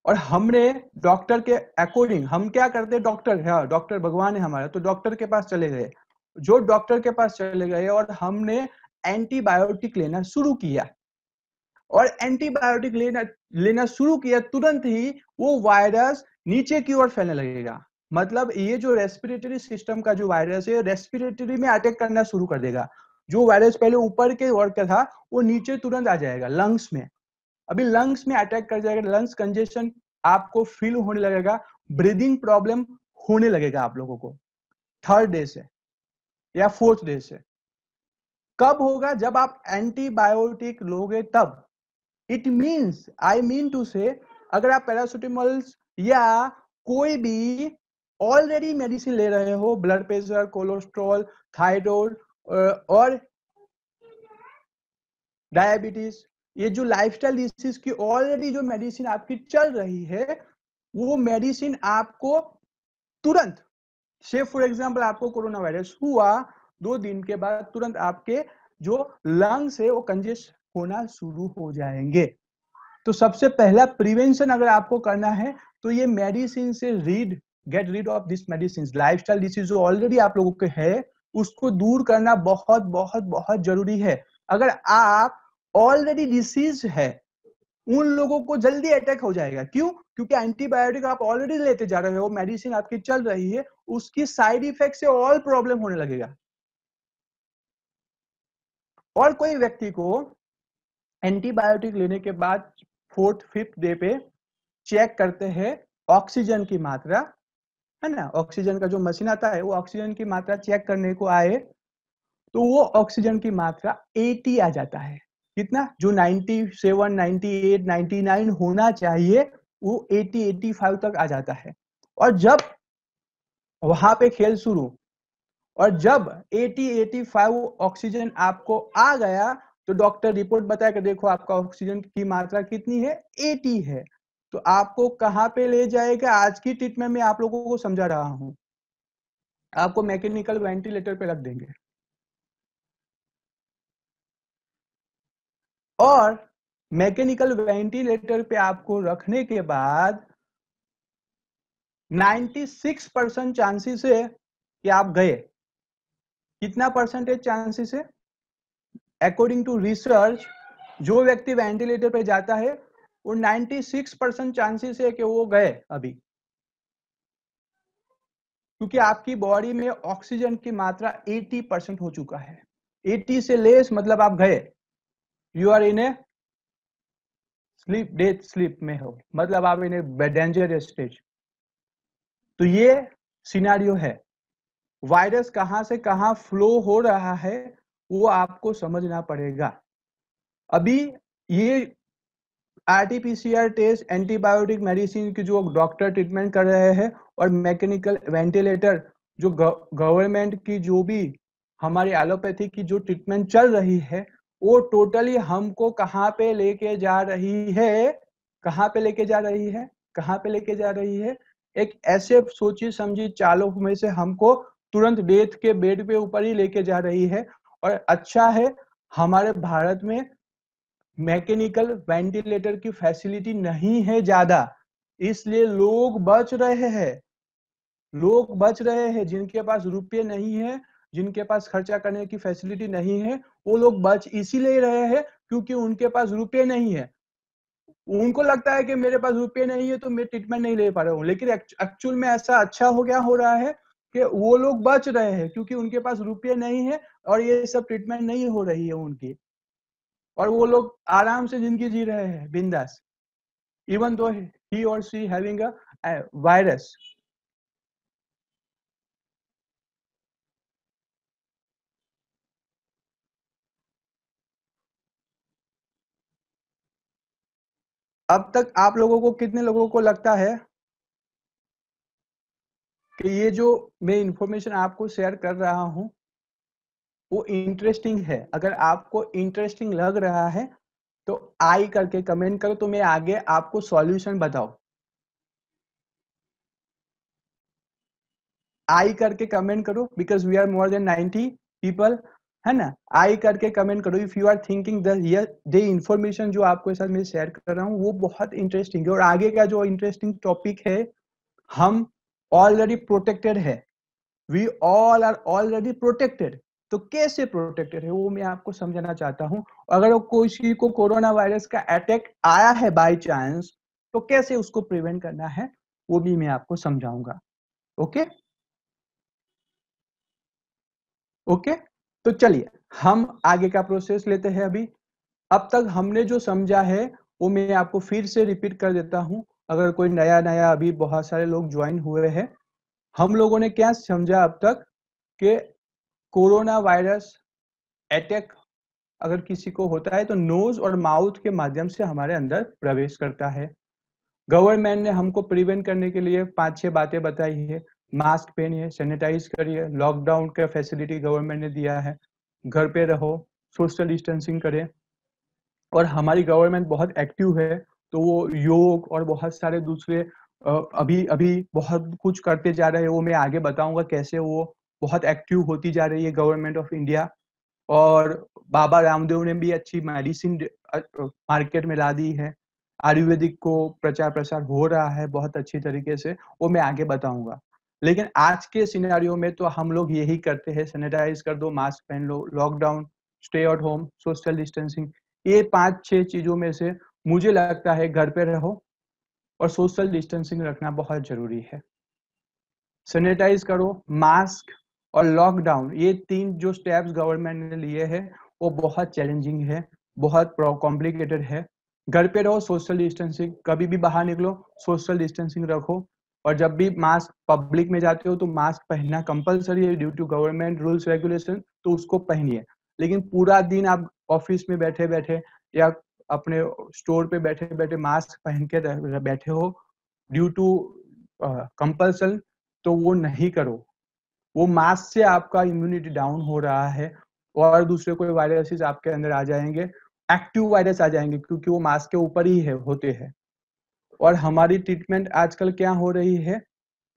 और हमने डॉक्टर के अकॉर्डिंग, हम क्या करते हैं, डॉक्टर है, डॉक्टर भगवान है हमारा, तो डॉक्टर के पास चले गए, जो डॉक्टर के पास चले गए और हमने एंटीबायोटिक लेना शुरू किया, और एंटीबायोटिक लेना शुरू किया, तुरंत ही वो वायरस नीचे की ओर फैलने लगेगा। मतलब ये जो रेस्पिरेटरी सिस्टम का जो वायरस है, रेस्पिरेटरी में अटैक करना शुरू कर देगा। जो वायरस पहले ऊपर के ओर का था वो नीचे तुरंत आ जाएगा, लंग्स में। अभी लंग्स में अटैक कर जाएगा, लंग्स कंजेशन आपको फील होने लगेगा, ब्रीदिंग प्रॉब्लम होने लगेगा आप लोगों को 3rd डे से या 4th डे से। कब होगा, जब आप एंटीबायोटिक लोगे तब। It means, I mean to say, अगर आप पैरासिटामोल या कोई भी ऑलरेडी मेडिसिन ले रहे हो, ब्लड प्रेशर, कोलेस्ट्रॉल, थायराइड और डायबिटीज, ये जो लाइफस्टाइल डिसीज की ऑलरेडी जो मेडिसिन आपकी चल रही है, वो मेडिसिन आपको तुरंत, से फॉर एग्जांपल आपको कोरोना वायरस हुआ, 2 दिन के बाद तुरंत आपके जो लंग्स है वो कंजेस्ट होना शुरू हो जाएंगे। तो सबसे पहला प्रिवेंशन अगर आपको करना है तो ये मेडिसिन से get rid of this medicine. Lifestyle disease जो ऑलरेडी आप लोगों के है उसको दूर करना बहुत बहुत बहुत जरूरी है। अगर आप ऑलरेडी डिसीज है, उन लोगों को जल्दी अटैक हो जाएगा। क्यों? क्योंकि एंटीबायोटिक आप ऑलरेडी लेते जा रहे हो, मेडिसिन आपकी चल रही है, उसकी साइड इफेक्ट से और प्रॉब्लम होने लगेगा। और कोई व्यक्ति को एंटीबायोटिक लेने के बाद 4th 5th डे पे चेक करते हैं ऑक्सीजन की मात्रा, है ना, ऑक्सीजन का जो मशीन आता है वो ऑक्सीजन की मात्रा चेक करने को आए, तो वो ऑक्सीजन की मात्रा 80 आ जाता है। कितना? जो 97 98 99 होना चाहिए वो 80 85 तक आ जाता है। और जब वहां पे खेल शुरू। और जब 80-85 ऑक्सीजन आपको आ गया तो डॉक्टर रिपोर्ट बताया कि देखो आपका ऑक्सीजन की मात्रा कितनी है, 80 है। तो आपको कहां पे ले जाएगा? आज की ट्रीटमेंट में आप लोगों को समझा रहा हूं, आपको मैकेनिकल वेंटिलेटर पे रख देंगे। और मैकेनिकल वेंटिलेटर पे आपको रखने के बाद 96% चांसेस है कि आप गए। कितना परसेंटेज चांसेस है? अकॉर्डिंग टू रिसर्च, जो व्यक्ति वेंटिलेटर पे जाता है वो 96% चांसेस है कि वो गए अभी, क्योंकि आपकी बॉडी में ऑक्सीजन की मात्रा 80% हो चुका है। 80 से लेस मतलब आप गए, you are in a sleep, death sleep में हो, मतलब आप इन ए डेंजर स्टेज। तो ये सिनेरियो है। वायरस कहां से कहां फ्लो हो रहा है वो आपको समझना पड़ेगा। अभी ये आरटीपीसीआर टेस्ट, एंटीबायोटिक मेडिसिन की जो डॉक्टर ट्रीटमेंट कर रहे हैं और मैकेनिकल वेंटिलेटर जो गवर्नमेंट की जो भी हमारी एलोपैथी की जो ट्रीटमेंट चल रही है वो टोटली हमको कहाँ पे लेके जा रही है? कहाँ पे लेके जा रही है? कहाँ पे लेके जा रही है? एक ऐसे सोची समझी चालों में से हमको तुरंत डेथ के बेड पे ऊपर ही लेके जा रही है। और अच्छा है हमारे भारत में मैकेनिकल वेंटिलेटर की फैसिलिटी नहीं है ज्यादा, इसलिए लोग बच रहे हैं। लोग बच रहे हैं जिनके पास रुपये नहीं है, जिनके पास खर्चा करने की फैसिलिटी नहीं है, वो लोग बच इसीलिए रहे हैं क्योंकि उनके पास रुपये नहीं है। उनको लगता है कि मेरे पास रुपये नहीं है तो मैं ट्रीटमेंट नहीं ले पा रहा हूँ, लेकिन एक्चुअल में ऐसा अच्छा हो रहा है कि वो लोग बच रहे हैं क्योंकि उनके पास रुपये नहीं है और ये सब ट्रीटमेंट नहीं हो रही है उनकी, और वो लोग आराम से जिंदगी जी रहे हैं बिंदास, इवन दो ही और सी हैविंग अ वायरस। अब तक आप लोगों को कितने लोगों को लगता है कि ये जो मैं इंफॉर्मेशन आपको शेयर कर रहा हूं वो इंटरेस्टिंग है? अगर आपको इंटरेस्टिंग लग रहा है तो आई करके कमेंट करो, तो मैं आगे आपको सॉल्यूशन बताऊं। आई करके कमेंट करो because we are more than 90 people, है ना? आई करके कमेंट करो if you are thinking the information जो आपको साथ में शेयर कर रहा हूँ वो बहुत इंटरेस्टिंग है। और आगे का जो इंटरेस्टिंग टॉपिक है, हम ऑलरेडी प्रोटेक्टेड है, we all are already protected. तो कैसे प्रोटेक्टेड है वो मैं आपको समझाना चाहता हूँ। अगर किसी को कोरोना वायरस का अटैक आया है बाय चांस तो कैसे उसको प्रिवेंट करना है वो भी मैं आपको समझाऊंगा। ओके ओके, तो चलिए हम आगे का प्रोसेस लेते हैं। अभी अब तक हमने जो समझा है वो मैं आपको फिर से रिपीट कर देता हूं, अगर कोई नया नया, अभी बहुत सारे लोग ज्वाइन हुए हैं। हम लोगों ने क्या समझा अब तक कि कोरोना वायरस अटैक अगर किसी को होता है तो नोज और माउथ के माध्यम से हमारे अंदर प्रवेश करता है। गवर्नमेंट ने हमको प्रिवेंट करने के लिए 5-6 बातें बताई है। मास्क पहनिए, सैनिटाइज करिए, लॉकडाउन का फैसिलिटी गवर्नमेंट ने दिया है, घर पे रहो, सोशल डिस्टेंसिंग करें। और हमारी गवर्नमेंट बहुत एक्टिव है तो वो योग और बहुत सारे दूसरे अभी अभी बहुत कुछ करते जा रहे हैं, वो मैं आगे बताऊंगा कैसे वो बहुत एक्टिव होती जा रही है गवर्नमेंट ऑफ इंडिया। और बाबा रामदेव ने भी अच्छी मेडिसिन मार्केट में ला दी है, आयुर्वेदिक को प्रचार प्रसार हो रहा है बहुत अच्छी तरीके से, वो मैं आगे बताऊंगा। लेकिन आज के सिनेरियो में तो हम लोग यही करते हैं, सैनिटाइज कर दो, मास्क पहन लो, lockdown, stay at home, social distancing, ये 5-6 चीजों में से मुझे लगता है घर पे रहो और सोशल डिस्टेंसिंग रखना बहुत जरूरी है। सैनिटाइज करो, मास्क और लॉकडाउन, ये 3 जो स्टेप्स गवर्नमेंट ने लिए हैं वो बहुत चैलेंजिंग है, बहुत कॉम्प्लिकेटेड है। घर पे रहो, सोशल डिस्टेंसिंग, कभी भी बाहर निकलो सोशल डिस्टेंसिंग रखो। और जब भी मास्क पब्लिक में जाते हो तो मास्क पहनना कंपलसरी है due to government rules regulation, तो उसको पहनिए। लेकिन पूरा दिन आप ऑफिस में बैठे बैठे या अपने स्टोर पे बैठे बैठे मास्क पहन के बैठे हो ड्यू टू कंपल्सन, तो वो नहीं करो। वो मास्क से आपका इम्यूनिटी डाउन हो रहा है और दूसरे कोई वायरसेस आपके अंदर आ जाएंगे, एक्टिव वायरस आ जाएंगे, क्योंकि वो मास्क के ऊपर ही होते हैं। और हमारी ट्रीटमेंट आजकल क्या हो रही है,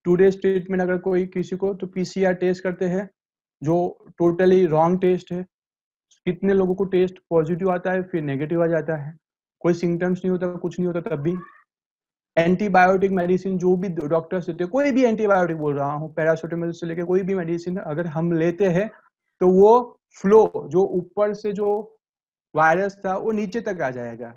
टूडेज ट्रीटमेंट अगर कोई किसी को, तो पीसीआर टेस्ट करते हैं, जो टोटली रॉन्ग टेस्ट है। कितने लोगों को टेस्ट पॉजिटिव आता है फिर नेगेटिव आ जाता है, कोई सिम्टम्स नहीं होता, कुछ नहीं होता तब भी। एंटीबायोटिक मेडिसिन जो भी डॉक्टर्स देते हैं, कोई भी एंटीबायोटिक बोल रहा हूँ, पैरासिटामोल से लेके कोई भी मेडिसिन अगर हम लेते हैं तो वो फ्लो जो ऊपर से जो वायरस था वो नीचे तक आ जाएगा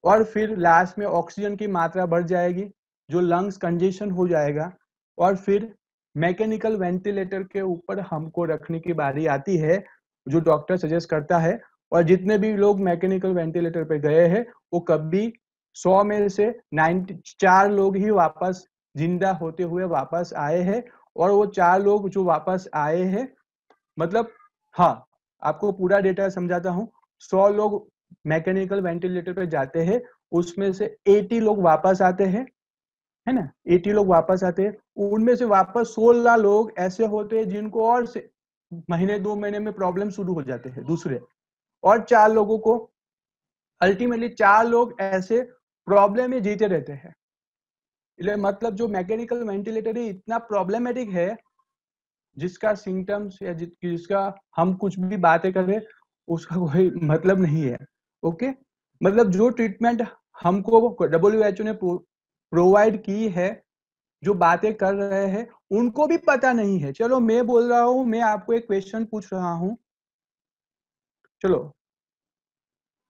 और फिर लास्ट में ऑक्सीजन की मात्रा बढ़ जाएगी, जो लंग्स कंजेशन हो जाएगा और फिर मैकेनिकल वेंटिलेटर के ऊपर हमको रखने की बारी आती है, जो डॉक्टर सजेस्ट करता है। और जितने भी लोग मैकेनिकल वेंटिलेटर पे गए हैं वो कभी 100 में से 94 लोग ही वापस जिंदा होते हुए वापस आए हैं। और वो 4 लोग जो वापस आए हैं, मतलब हाँ, आपको पूरा डेटा समझाता हूँ। 100 लोग मैकेनिकल वेंटिलेटर पे जाते हैं, उसमें से 80 लोग वापस आते हैं, है ना, 80 लोग वापस आते हैं। उनमें से वापस 16 लोग ऐसे होते हैं जिनको और से महीने 2 महीने में प्रॉब्लम शुरू हो जाते हैं दूसरे, और 4 लोगों को, अल्टीमेटली 4 लोग ऐसे प्रॉब्लम में जीते रहते हैं। मतलब जो मैकेनिकल वेंटिलेटर है इतना प्रॉब्लमेटिक है, जिसका सिम्टम्स या जिसका हम कुछ भी बातें करें उसका कोई मतलब नहीं है। ओके, मतलब जो ट्रीटमेंट हमको WHO ने प्रोवाइड की है, जो बातें कर रहे हैं उनको भी पता नहीं है। चलो मैं बोल रहा हूँ, मैं आपको एक क्वेश्चन पूछ रहा हूँ, चलो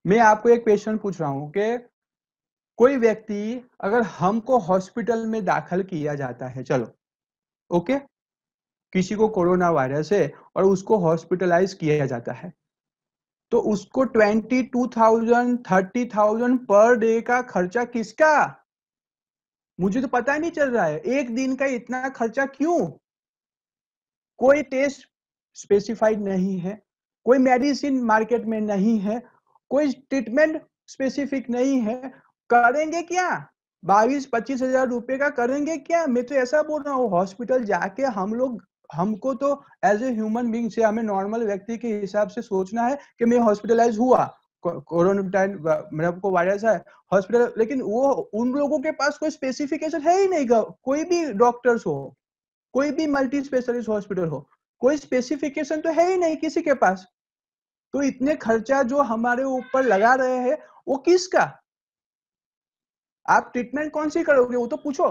मैं आपको एक क्वेश्चन पूछ रहा हूँ कि कोई व्यक्ति अगर हमको हॉस्पिटल में दाखिल किया जाता है, चलो ओके, किसी को कोरोना वायरस है और उसको हॉस्पिटलाइज किया जाता है, तो उसको 22,000 30,000 पर डे का खर्चा किसका? मुझे तो पता नहीं चल रहा है, एक दिन का इतना खर्चा क्यों? कोई टेस्ट स्पेसिफाइड नहीं है, कोई मेडिसिन मार्केट में नहीं है, कोई ट्रीटमेंट स्पेसिफिक नहीं है, करेंगे क्या? 22-25 हजार रुपए का करेंगे क्या? मैं तो ऐसा बोल रहा हूँ, हॉस्पिटल जाके हम लोग, हमको तो एज ए ह्यूमन बीइंग से, हमें नॉर्मल व्यक्ति के हिसाब से सोचना है कि मैं हॉस्पिटलाइज हुआ, कोरोना मेरे को वायरस है, हॉस्पिटल। लेकिन वो उन लोगों के पास कोई स्पेसिफिकेशन है ही नहीं, कोई भी डॉक्टर्स हो, कोई भी मल्टी स्पेशलिस्ट हॉस्पिटल हो, कोई स्पेसिफिकेशन तो है ही नहीं किसी के पास। तो इतने खर्चा जो हमारे ऊपर लगा रहे हैं वो किसका? आप ट्रीटमेंट कौन सी करोगे वो तो पूछो।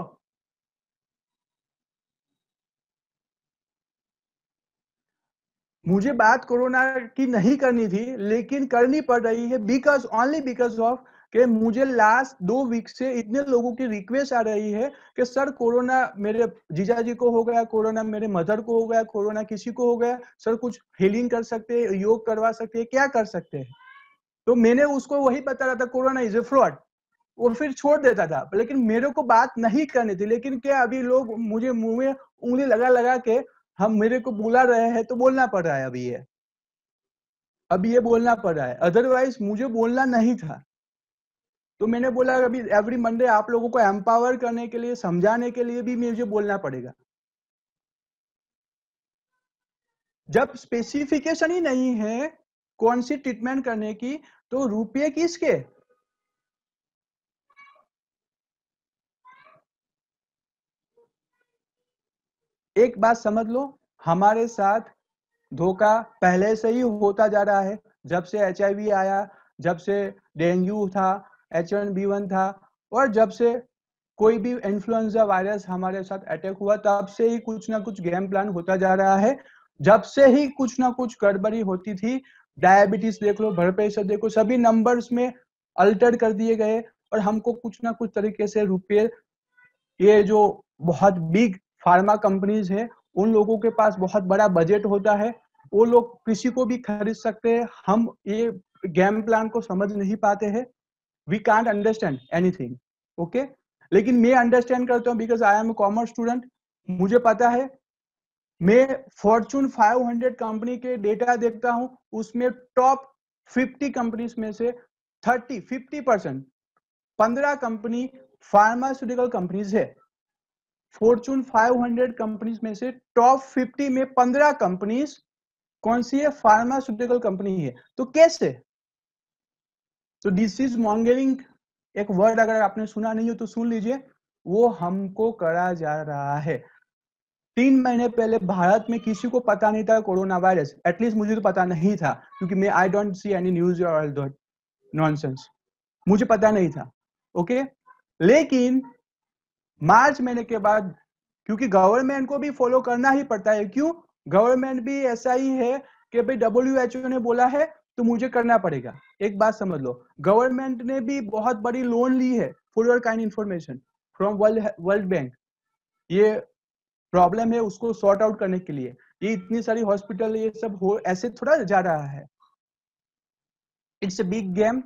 मुझे बात कोरोना की नहीं करनी थी, लेकिन करनी पड़ रही है बिकॉज ओनली बिकॉज ऑफ कि मुझे लास्ट 2 वीक से इतने लोगों की रिक्वेस्ट आ रही है कि सर कोरोना मेरे जीजा जी को हो गया, कोरोना मेरे मदर को हो गया, कोरोना किसी को हो गया, सर कुछ हीलिंग कर सकते हैं, योग करवा सकते हैं, क्या कर सकते हैं? तो मैंने उसको वही बता रहा था, कोरोना इज ए फ्रॉड, वो फिर छोड़ देता था। लेकिन मेरे को बात नहीं करनी थी, लेकिन क्या अभी लोग मुझे मुंह में उंगली लगा लगा के हम मेरे को बुला रहे हैं तो बोलना पड़ रहा है। अभी ये बोलना पड़ रहा है, अदरवाइज मुझे बोलना नहीं था। तो मैंने बोला अभी एवरी मंडे आप लोगों को एम्पावर करने के लिए, समझाने के लिए भी मुझे बोलना पड़ेगा। जब स्पेसिफिकेशन ही नहीं है कौन सी ट्रीटमेंट करने की, तो रुपये किसके? एक बात समझ लो, हमारे साथ धोखा पहले से ही होता जा रहा है। जब से HIV आया, जब से डेंगू था, H1B1 था, और जब से कोई भी इन्फ्लुएंजा वायरस हमारे साथ अटैक हुआ, तब से ही कुछ ना कुछ गेम प्लान होता जा रहा है। जब से ही कुछ ना कुछ गड़बड़ी होती थी, डायबिटीज देख लो, ब्लड प्रेशर देखो, सभी नंबर्स में अल्टर कर दिए गए और हमको कुछ ना कुछ तरीके से रुपये, ये जो बहुत बिग फार्मा कंपनीज है उन लोगों के पास बहुत बड़ा बजट होता है, वो लोग किसी को भी खरीद सकते हैं। हम ये गेम प्लान को समझ नहीं पाते हैं, we can't understand anything. Okay, लेकिन मैं अंडरस्टैंड करता हूँ because I am a commerce student. मुझे पता है, मैं फॉर्चून 500 कंपनी के डेटा देखता हूँ, उसमें टॉप 50 कंपनीज में से 50% 15 कंपनी फार्मास्यूटिकल कंपनीज है। फॉर्चून 500 कंपनीज में से टॉप 50 में 15 कंपनीज कौन सी है? फार्मास्यूटिकल कंपनी है। तो कैसे? तो डिसीज मॉन्गरिंग एक वर्ड अगर आपने सुना नहीं हो तो सुन लीजिए, वो हमको करा जा रहा है। 3 महीने पहले भारत में किसी को पता नहीं था कोरोना वायरस, एटलीस्ट मुझे तो पता नहीं था, क्योंकि मैं I don't see any news और नॉनसेंस, मुझे पता नहीं था। ओके, लेकिन मार्च महीने के बाद, क्योंकि गवर्नमेंट को भी फॉलो करना ही पड़ता है, क्यों? गवर्नमेंट भी ऐसा ही है कि भाई WHO ने बोला है तो मुझे करना पड़ेगा। एक बात समझ लो, गवर्नमेंट ने भी बहुत बड़ी लोन ली है for your kind information from world bank. ये प्रॉब्लम है उसको सॉर्ट आउट करने के लिए, ये इतनी सारी हॉस्पिटल ये सब हो ऐसे थोड़ा जा रहा है। It's a big game.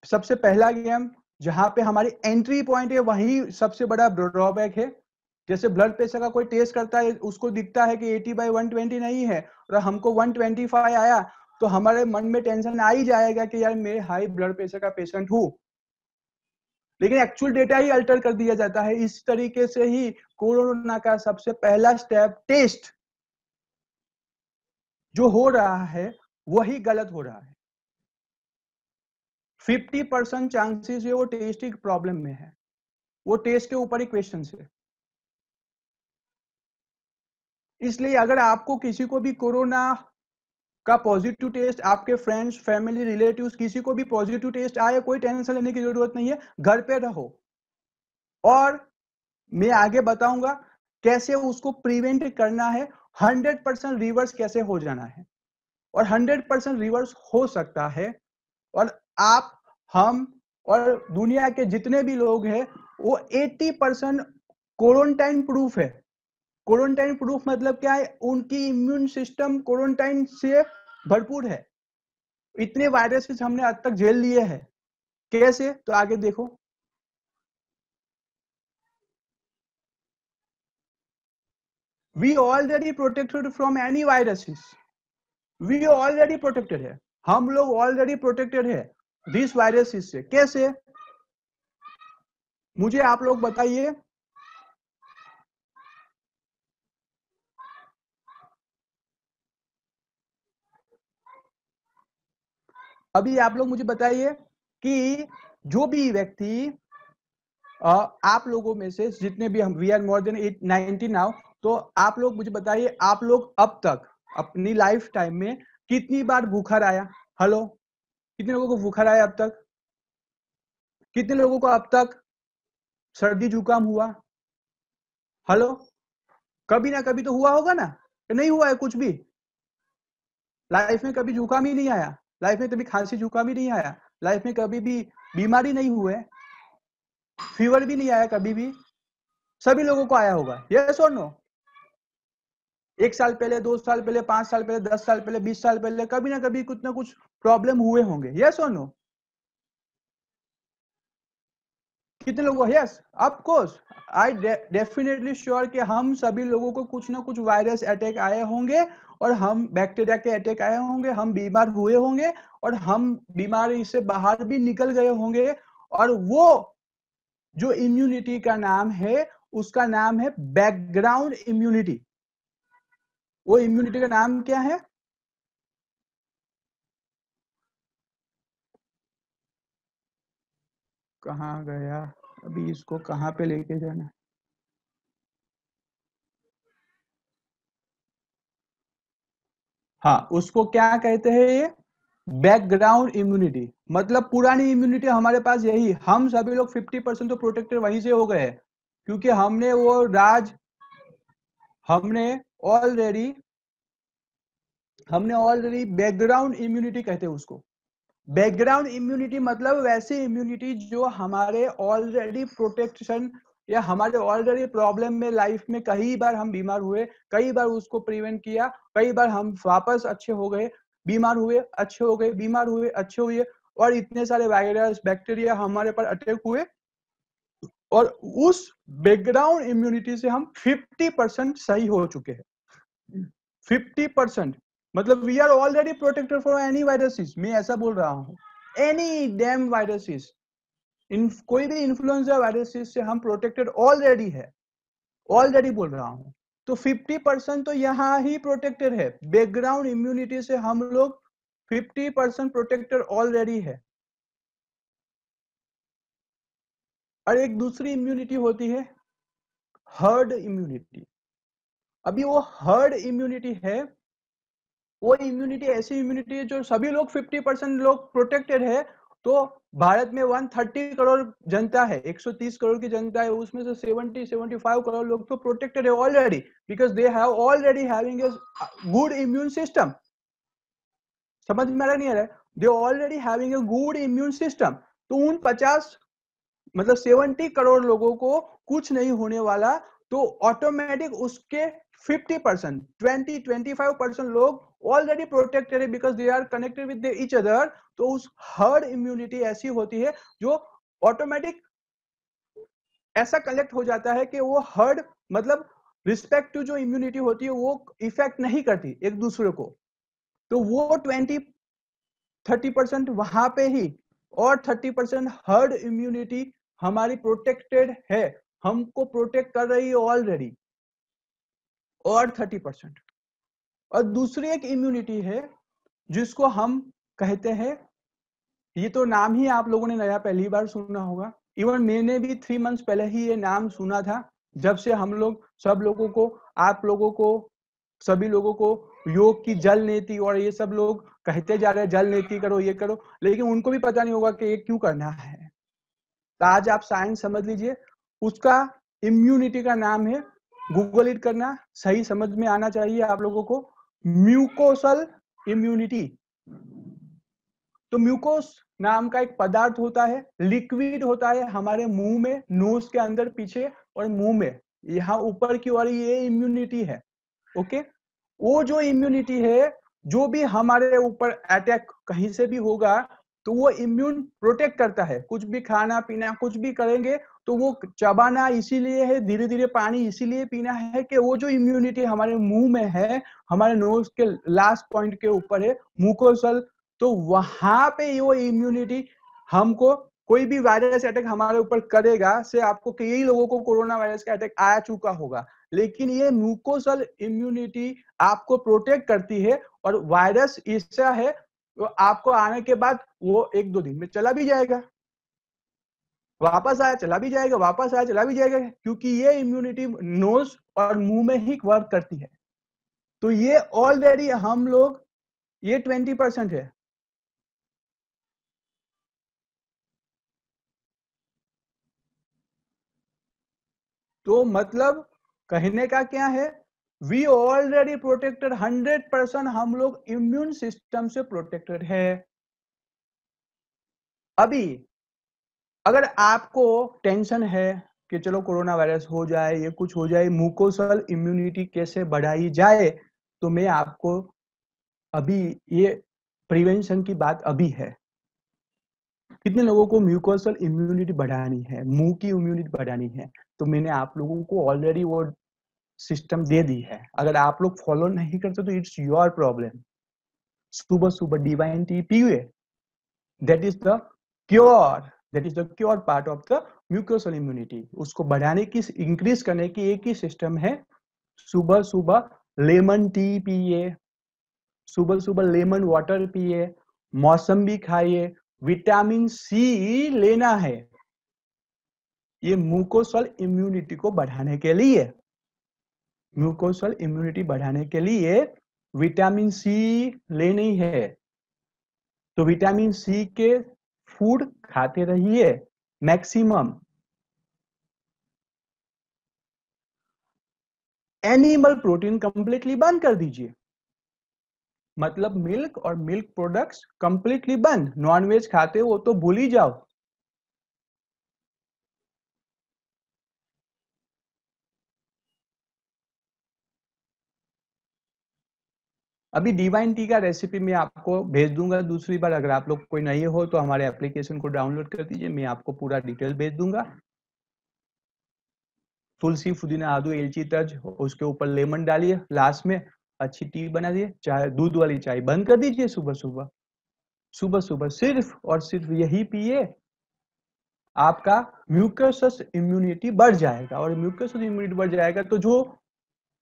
सबसे पहला गेम जहां पे हमारी एंट्री पॉइंट है वही सबसे बड़ा ड्रॉबैक है। जैसे ब्लड प्रेशर का कोई टेस्ट करता है, उसको दिखता है कि 80/120 नहीं है और हमको 125 आया, तो हमारे मन में टेंशन आ ही जाएगा कि यार मैं हाई ब्लड प्रेशर का पेशेंट हूं। लेकिन एक्चुअल डेटा ही अल्टर कर दिया जाता है। इस तरीके से ही कोरोना का सबसे पहला स्टेप टेस्ट जो हो रहा है वही गलत हो रहा है। 50% चांसेस है वो टेस्ट ही प्रॉब्लम में है, वो टेस्ट के ऊपर ही क्वेश्चन है। इसलिए अगर आपको किसी को भी कोरोना का पॉजिटिव टेस्ट, आपके फ्रेंड्स फैमिली रिलेटिव्स किसी को भी पॉजिटिव टेस्ट आए, कोई टेंशन लेने की जरूरत नहीं है, घर पे रहो। और मैं आगे बताऊंगा कैसे उसको प्रिवेंट करना है, 100% रिवर्स कैसे हो जाना है। और 100% रिवर्स हो सकता है। और आप, हम और दुनिया के जितने भी लोग हैं वो 80% क्वारंटाइन प्रूफ है। क्वारंटाइन प्रूफ मतलब क्या है? उनकी इम्यून सिस्टम क्वारंटाइन से भरपूर है। इतने वायरसेस हमने आज तक झेल लिए हैं। कैसे? तो आगे देखो। We already protected from any viruses, we already protected है, हम लोग ऑलरेडी प्रोटेक्टेड है दिस वायरसेस से। कैसे? मुझे आप लोग बताइए। अभी आप लोग मुझे बताइए कि जो भी व्यक्ति आप लोगों में से जितने भी, हम we are more than 90 now, तो आप लोग मुझे बताइए आप लोग अब तक अपनी लाइफ टाइम में कितनी बार बुखार आया? हेलो, कितने लोगों को बुखार आया अब तक? कितने लोगों को अब तक सर्दी जुकाम हुआ? हेलो, कभी ना कभी तो हुआ होगा ना, नहीं हुआ है कुछ भी? लाइफ में कभी जुकाम ही नहीं आया, लाइफ में कभी खांसी जुकाम ही नहीं आया, लाइफ में कभी भी बीमारी नहीं हुए, फीवर भी नहीं आया कभी भी? सभी लोगों को आया होगा, यस और नो? 1 साल पहले, 2 साल पहले, 5 साल पहले, 10 साल पहले, 20 साल पहले कभी ना कभी कुछ ना कुछ प्रॉब्लम हुए होंगे, यस और नो? कितने लोगों? Yes, of course, I definitely sure कि हम सभी लोगों को कुछ ना कुछ वायरस अटैक आए होंगे और हम बैक्टीरिया के अटैक आए होंगे, हम बीमार हुए होंगे और हम बीमारी से बाहर भी निकल गए होंगे। और वो जो इम्यूनिटी का नाम है उसका नाम है बैकग्राउंड इम्यूनिटी। वो इम्यूनिटी का नाम क्या है? कहाँ गया? अभी इसको कहाँ पे लेके जाना? हाँ, उसको क्या कहते हैं? ये बैकग्राउंड इम्यूनिटी, मतलब पुरानी इम्यूनिटी हमारे पास यही। हम सभी लोग 50% तो प्रोटेक्टेड वहीं से हो गए, क्योंकि हमने वो राज, हमने ऑलरेडी बैकग्राउंड इम्यूनिटी कहते हैं उसको। बैकग्राउंड इम्यूनिटी मतलब वैसी इम्यूनिटी जो हमारे ऑलरेडी प्रोटेक्शन या हमारे ऑलरेडी प्रॉब्लम में लाइफ में कई बार हम बीमार हुए, कई बार उसको प्रिवेंट किया, कई बार हम वापस अच्छे हो गए, बीमार हुए अच्छे हो गए, बीमार हुए अच्छे हुए, और इतने सारे वायरस बैक्टीरिया हमारे पर अटैक हुए। और उस बैकग्राउंड इम्यूनिटी से हम 50% सही हो चुके हैं। 50% मतलब we are already protected for any viruses. मैं ऐसा बोल रहा हूँ, एनी डैम वायरसेस, इन कोई भी इन्फ्लुएंजा वायरसेस से हम प्रोटेक्टेड ऑलरेडी है। ऑलरेडी बोल रहा हूं। तो 50% तो यहाँ ही प्रोटेक्टेड है, बैकग्राउंड इम्यूनिटी से हम लोग 50% प्रोटेक्टेड ऑलरेडी है। और एक दूसरी इम्यूनिटी होती है हर्ड इम्यूनिटी। अभी वो हर्ड इम्यूनिटी है, वो इम्यूनिटी ऐसी इम्यूनिटी है जो सभी लोग 50% लोग प्रोटेक्टेड है। तो भारत में 130 करोड़ जनता है, 130 करोड़ की जनता है, उसमें से 75 करोड़ लोग तो प्रोटेक्टेड है already, because they have already having a good immune system. समझ में आ रहा नहीं आ रहा है? They already having a good immune system. तो उन 50 मतलब 70 करोड़ लोगों को कुछ नहीं होने वाला, तो ऑटोमेटिक उसके 50% 20-25% लोग ऑलरेडी प्रोटेक्टेड है, because they are connected with each other. तो उस हर्ड इम्यूनिटी ऐसी होती है जो ऑटोमेटिक ऐसा कलेक्ट हो जाता है कि वो हर्ड मतलब रिस्पेक्ट टू जो इम्यूनिटी होती है वो इफेक्ट नहीं करती एक दूसरे को। तो वो 20-30% वहां पे ही, और 30% हर्ड इम्यूनिटी हमारी प्रोटेक्टेड है, हमको प्रोटेक्ट कर रही है ऑलरेडी, और 30%। और दूसरी एक इम्यूनिटी है जिसको हम कहते हैं, ये तो नाम ही आप लोगों ने नया पहली बार सुना होगा, इवन मैंने भी 3 मंथ्स पहले ही ये नाम सुना था, जब से हम लोग सब लोगों को, आप लोगों को, सभी लोगों को योग की जल नीति और ये सब लोग कहते जा रहे हैं जल नीति करो ये करो, लेकिन उनको भी पता नहीं होगा कि ये क्यों करना है। तो आज आप साइंस समझ लीजिए, उसका इम्यूनिटी का नाम है, गूगल इट करना, सही समझ में आना चाहिए आप लोगों को, म्यूकोसल इम्यूनिटी। तो म्यूकोस नाम का एक पदार्थ होता है, लिक्विड होता है हमारे मुंह में, नोज के अंदर पीछे और मुंह में, यहाँ ऊपर की ओर ये इम्यूनिटी है। ओके, वो जो इम्यूनिटी है, जो भी हमारे ऊपर अटैक कहीं से भी होगा तो वो इम्यून प्रोटेक्ट करता है। कुछ भी खाना पीना कुछ भी करेंगे तो वो चबाना इसीलिए है, धीरे धीरे पानी इसीलिए पीना है कि वो जो इम्यूनिटी हमारे मुंह में है, हमारे नोज के लास्ट पॉइंट के ऊपर है म्यूकोसल, तो वहां पे वो इम्यूनिटी हमको कोई भी वायरस अटैक हमारे ऊपर करेगा, से आपको कई लोगों को कोरोना वायरस का अटैक आ चुका होगा, लेकिन ये म्यूकोसल इम्यूनिटी आपको प्रोटेक्ट करती है। और वायरस ऐसा है तो आपको आने के बाद वो 1-2 दिन में चला भी जाएगा, वापस आया चला भी जाएगा, वापस आया चला भी जाएगा, क्योंकि ये इम्यूनिटी नोज और मुंह में ही वर्क करती है। तो ये ऑलरेडी हम लोग, ये 20% है। तो मतलब कहने का क्या है, वी ऑलरेडी प्रोटेक्टेड 100%, हम लोग इम्यून सिस्टम से प्रोटेक्टेड है। अभी अगर आपको टेंशन है कि चलो कोरोना वायरस हो जाए, ये कुछ हो जाए, म्यूकोसल इम्यूनिटी कैसे बढ़ाई जाए, तो मैं आपको अभी ये प्रिवेंशन की बात अभी है। कितने लोगों को म्यूकोसल इम्यूनिटी बढ़ानी है, मुंह की इम्यूनिटी बढ़ानी है, तो मैंने आप लोगों को ऑलरेडी वो सिस्टम दे दी है। अगर आप लोग फॉलो नहीं करते तो इट्स योर प्रॉब्लम। सुबह सुबह डिवाइन टी पिए, that is the cure, that is the cure part of the mucosal immunity. उसको बढ़ाने की, इंक्रीज करने की एक ही सिस्टम है, सुबह सुबह लेमन टी पिए, सुबह सुबह लेमन वाटर पिए, मौसमी खाइए, विटामिन सी लेना है, ये म्यूकोसल इम्यूनिटी को बढ़ाने के लिए। म्यूकोसल इम्यूनिटी बढ़ाने के लिए विटामिन सी लेनी है। तो विटामिन सी के फूड खाते रहिए मैक्सिमम। एनिमल प्रोटीन कंप्लीटली बंद कर दीजिए, मतलब मिल्क और मिल्क प्रोडक्ट्स कंप्लीटली बंद। नॉनवेज खाते हो तो भूल ही जाओ। अभी डिवाइन टी का रेसिपी मैं आपको भेज दूंगा दूसरी बार, अगर आप लोग कोई नहीं हो तो हमारे एप्लीकेशन को डाउनलोड कर दीजिए, मैं आपको पूरा डिटेल भेज दूंगा। तुलसी, पुदीना, आदू, इलायची, तज, उसके ऊपर लेमन डालिए, लास्ट में अच्छी टी बना दिए, चाय, दूध वाली चाय बंद कर दीजिए सुबह सुबह। सुबह सुबह सिर्फ और सिर्फ यही पिए, आपका म्यूकस इम्यूनिटी बढ़ जाएगा, और म्यूकस इम्यूनिटी बढ़ जाएगा तो जो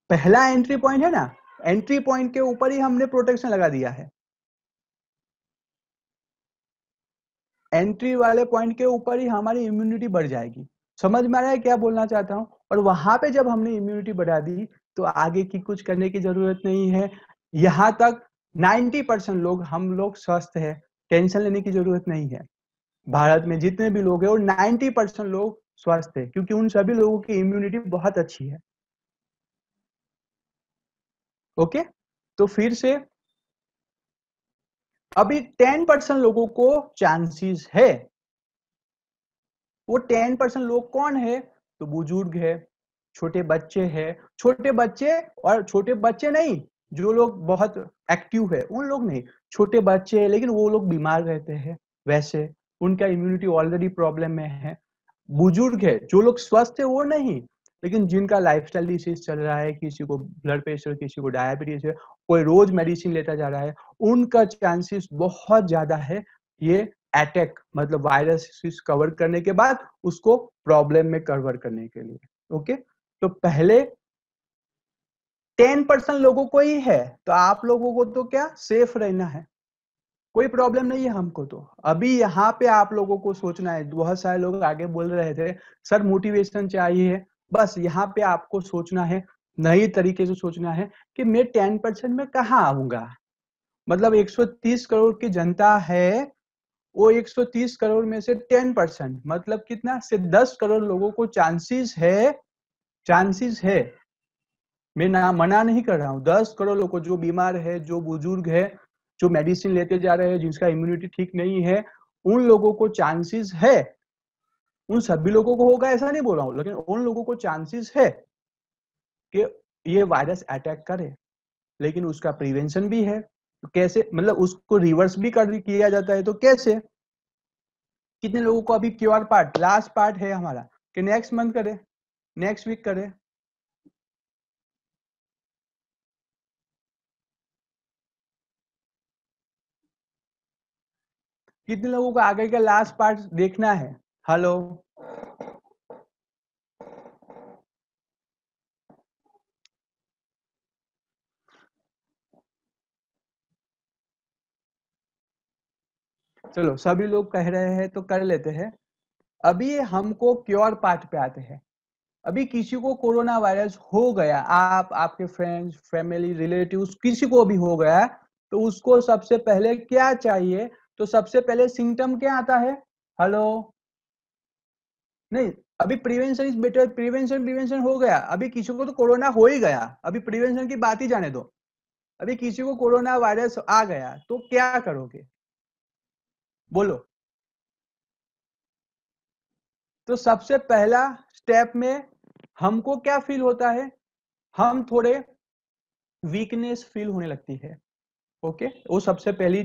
पहला एंट्री पॉइंट है ना, एंट्री पॉइंट के ऊपर ही हमने प्रोटेक्शन लगा दिया है। एंट्री वाले पॉइंट के ऊपर ही हमारी इम्यूनिटी बढ़ जाएगी। समझ में आ रहा है क्या बोलना चाहता हूं? और वहां पे जब हमने इम्यूनिटी बढ़ा दी तो आगे की कुछ करने की जरूरत नहीं है। यहां तक 90% लोग, हम लोग स्वस्थ है, टेंशन लेने की जरूरत नहीं है। भारत में जितने भी लोग हैं वो 90% लोग स्वस्थ है, क्योंकि उन सभी लोगों की इम्यूनिटी बहुत अच्छी है। ओके, तो फिर से अभी 10% लोगों को चांसेस है। वो 10% लोग कौन है? तो बुजुर्ग है, छोटे बच्चे हैं, छोटे बच्चे और छोटे बच्चे नहीं, जो लोग बहुत एक्टिव है उन लोग नहीं, छोटे बच्चे हैं लेकिन वो लोग बीमार रहते हैं, वैसे उनका इम्यूनिटी ऑलरेडी प्रॉब्लम में है। बुजुर्ग है, जो लोग स्वस्थ है वो नहीं, लेकिन जिनका लाइफस्टाइल डिसीज चल रहा है, किसी को ब्लड प्रेशर, किसी को डायबिटीज है, कोई रोज मेडिसिन लेता जा रहा है, उनका चांसेस बहुत ज्यादा है ये अटैक, मतलब वायरस कवर करने के बाद उसको प्रॉब्लम में कवर करने के लिए। ओके, तो पहले 10% लोगों को ही है, तो आप लोगों को तो क्या सेफ रहना है, कोई प्रॉब्लम नहीं है हमको। तो अभी यहाँ पे आप लोगों को सोचना है, बहुत सारे लोग आगे बोल रहे थे सर मोटिवेशन चाहिए, बस यहाँ पे आपको सोचना है, नई तरीके से सोचना है कि मैं 10% में कहाँ आऊंगा। मतलब 130 करोड़ की जनता है, वो 130 करोड़ में से 10% मतलब कितना, सिर्फ 10 करोड़ लोगों को चांसेस है, चांसेस है, मैं ना मना नहीं कर रहा हूँ, 10 करोड़ लोगों को, जो बीमार है, जो बुजुर्ग है, जो मेडिसिन लेते जा रहे हैं, जिसका इम्यूनिटी ठीक नहीं है, उन लोगों को चांसेस है, उन सभी लोगों को होगा ऐसा नहीं बोल रहा हूँ, लेकिन उन लोगों को चांसेस है कि ये वायरस अटैक करे, लेकिन उसका प्रिवेंशन भी है। तो कैसे, मतलब उसको रिवर्स भी कर किया जाता है, तो कैसे? कितने लोगों को अभी क्यूआर पार्ट, लास्ट पार्ट है हमारा कि नेक्स्ट मंथ करें, नेक्स्ट वीक करें? कितने लोगों को आगे का लास्ट पार्ट देखना है? हेलो, चलो सभी लोग कह रहे हैं तो कर लेते हैं। अभी हमको क्योर पार्ट पे आते हैं। अभी किसी को कोरोना वायरस हो गया, आप, आपके फ्रेंड्स, फैमिली, रिलेटिव्स, किसी को भी हो गया, तो उसको सबसे पहले क्या चाहिए? तो सबसे पहले सिम्टम क्या आता है? हेलो, नहीं, अभी prevention is better, prevention, prevention हो गया, अभी किसी को तो कोरोना हो ही गया, अभी प्रिवेंशन की बात ही जाने दो। अभी किसी को कोरोना वायरस आ गया तो क्या करोगे, बोलो? तो सबसे पहला स्टेप में हमको क्या फील होता है? हम थोड़े वीकनेस फील होने लगती है। ओके, वो सबसे पहली,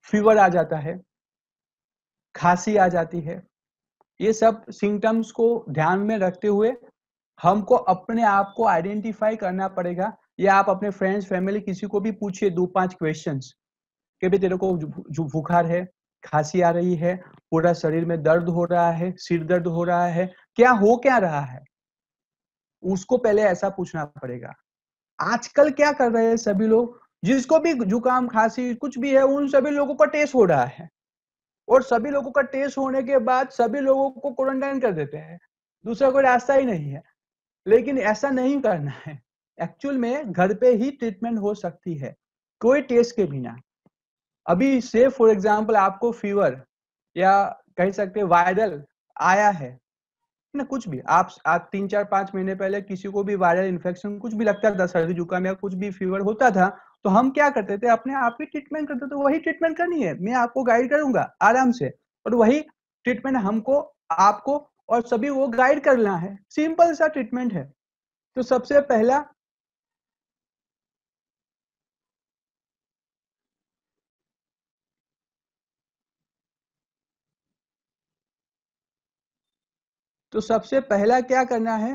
फीवर आ जाता है, खांसी आ जाती है। ये सब सिम्टम्स को ध्यान में रखते हुए हमको अपने आप को आइडेंटिफाई करना पड़ेगा, या आप अपने फ्रेंड्स, फैमिली, किसी को भी पूछिए 2-5 क्वेश्चंस कि भाई तेरे को जो बुखार है, खांसी आ रही है, पूरा शरीर में दर्द हो रहा है, सिर दर्द हो रहा है, क्या हो क्या रहा है, उसको पहले ऐसा पूछना पड़ेगा। आजकल क्या कर रहे हैं सभी लोग, जिसको भी जुकाम, खांसी कुछ भी है, उन सभी लोगों का टेस्ट हो रहा है, और सभी लोगों का टेस्ट होने के बाद सभी लोगों को क्वारंटाइन कर देते हैं, दूसरा कोई रास्ता ही नहीं है। लेकिन ऐसा नहीं करना है, एक्चुअल में घर पे ही ट्रीटमेंट हो सकती है, कोई टेस्ट के बिना। अभी से फॉर एग्जांपल आपको फीवर, या कह सकते वायरल आया है ना, कुछ भी, आप 3-4-5 महीने पहले किसी को भी वायरल इन्फेक्शन कुछ भी लगता था, सर्दी जुकाम या कुछ भी फीवर होता था, तो हम क्या करते थे? अपने आप ही ट्रीटमेंट करते थे। तो वही ट्रीटमेंट करनी है, मैं आपको गाइड करूंगा आराम से, और वही ट्रीटमेंट हमको, आपको और सभी को गाइड करना है। सिंपल सा ट्रीटमेंट है। तो सबसे पहला, तो सबसे पहला क्या करना है?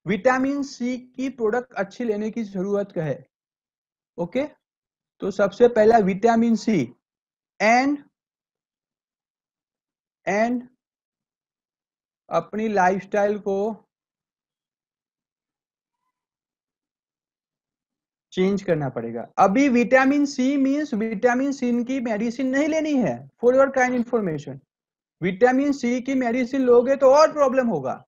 विटामिन सी की प्रोडक्ट अच्छी लेने की जरूरत है। ओके, तो सबसे पहला विटामिन सी एंड अपनी लाइफस्टाइल को चेंज करना पड़ेगा। अभी vitamin C means vitamin C की मेडिसिन नहीं लेनी है, for your kind information. Vitamin C की मेडिसिन लोगे तो और प्रॉब्लम होगा।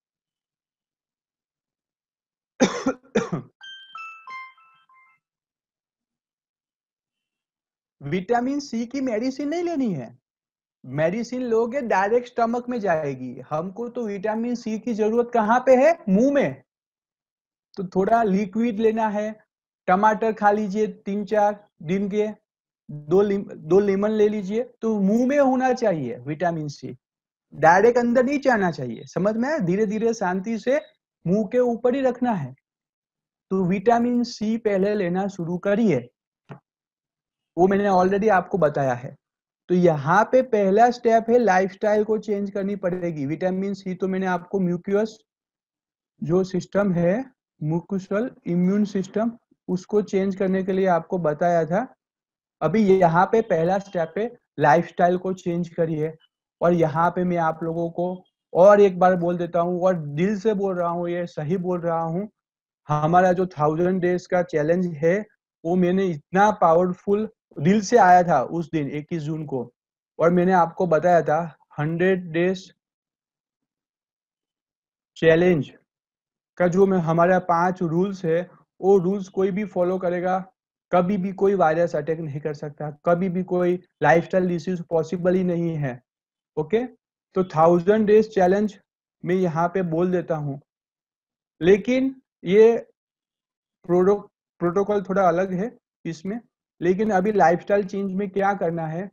विटामिन सी की मेडिसिन नहीं लेनी है, मेडिसिन लोगे डायरेक्ट स्टमक में जाएगी। हमको तो विटामिन सी की जरूरत कहाँ पे है, मुंह में। तो थोड़ा लिक्विड लेना है, टमाटर खा लीजिए 3-4 दिन के, दो लेमन ले लीजिए, तो मुंह में होना चाहिए विटामिन सी, डायरेक्ट अंदर नहीं जाना चाहिए। समझ में, धीरे धीरे शांति से मुंह के ऊपर ही रखना है। तो विटामिन सी पहले लेना शुरू करिए, वो मैंने ऑलरेडी आपको बताया है। तो यहाँ पे पहला स्टेप है, लाइफस्टाइल को चेंज करनी पड़ेगी। विटामिन सी तो मैंने आपको म्यूक्यूअस जो सिस्टम है, म्यूकोसल इम्यून सिस्टम, उसको चेंज करने के लिए आपको बताया था। अभी यहाँ पे पहला स्टेप है, लाइफस्टाइल को चेंज करिए। और यहाँ पे मैं आप लोगों को और एक बार बोल देता हूँ, और दिल से बोल रहा हूँ, ये सही बोल रहा हूँ, हमारा जो 1000 डेज का चैलेंज है, वो मैंने इतना पावरफुल दिल से आया था उस दिन 21 जून को। और मैंने आपको बताया था 100 डेज चैलेंज का जो में हमारा 5 रूल्स है, वो रूल्स कोई भी फॉलो करेगा, कभी भी कोई वायरस अटैक नहीं कर सकता, कभी भी कोई लाइफस्टाइल डिसीज पॉसिबल ही नहीं है। ओके, तो 1000 डेज चैलेंज मैं यहाँ पे बोल देता हूँ, लेकिन ये प्रोटोकॉल थोड़ा अलग है इसमें। लेकिन अभी लाइफस्टाइल चेंज में क्या करना है,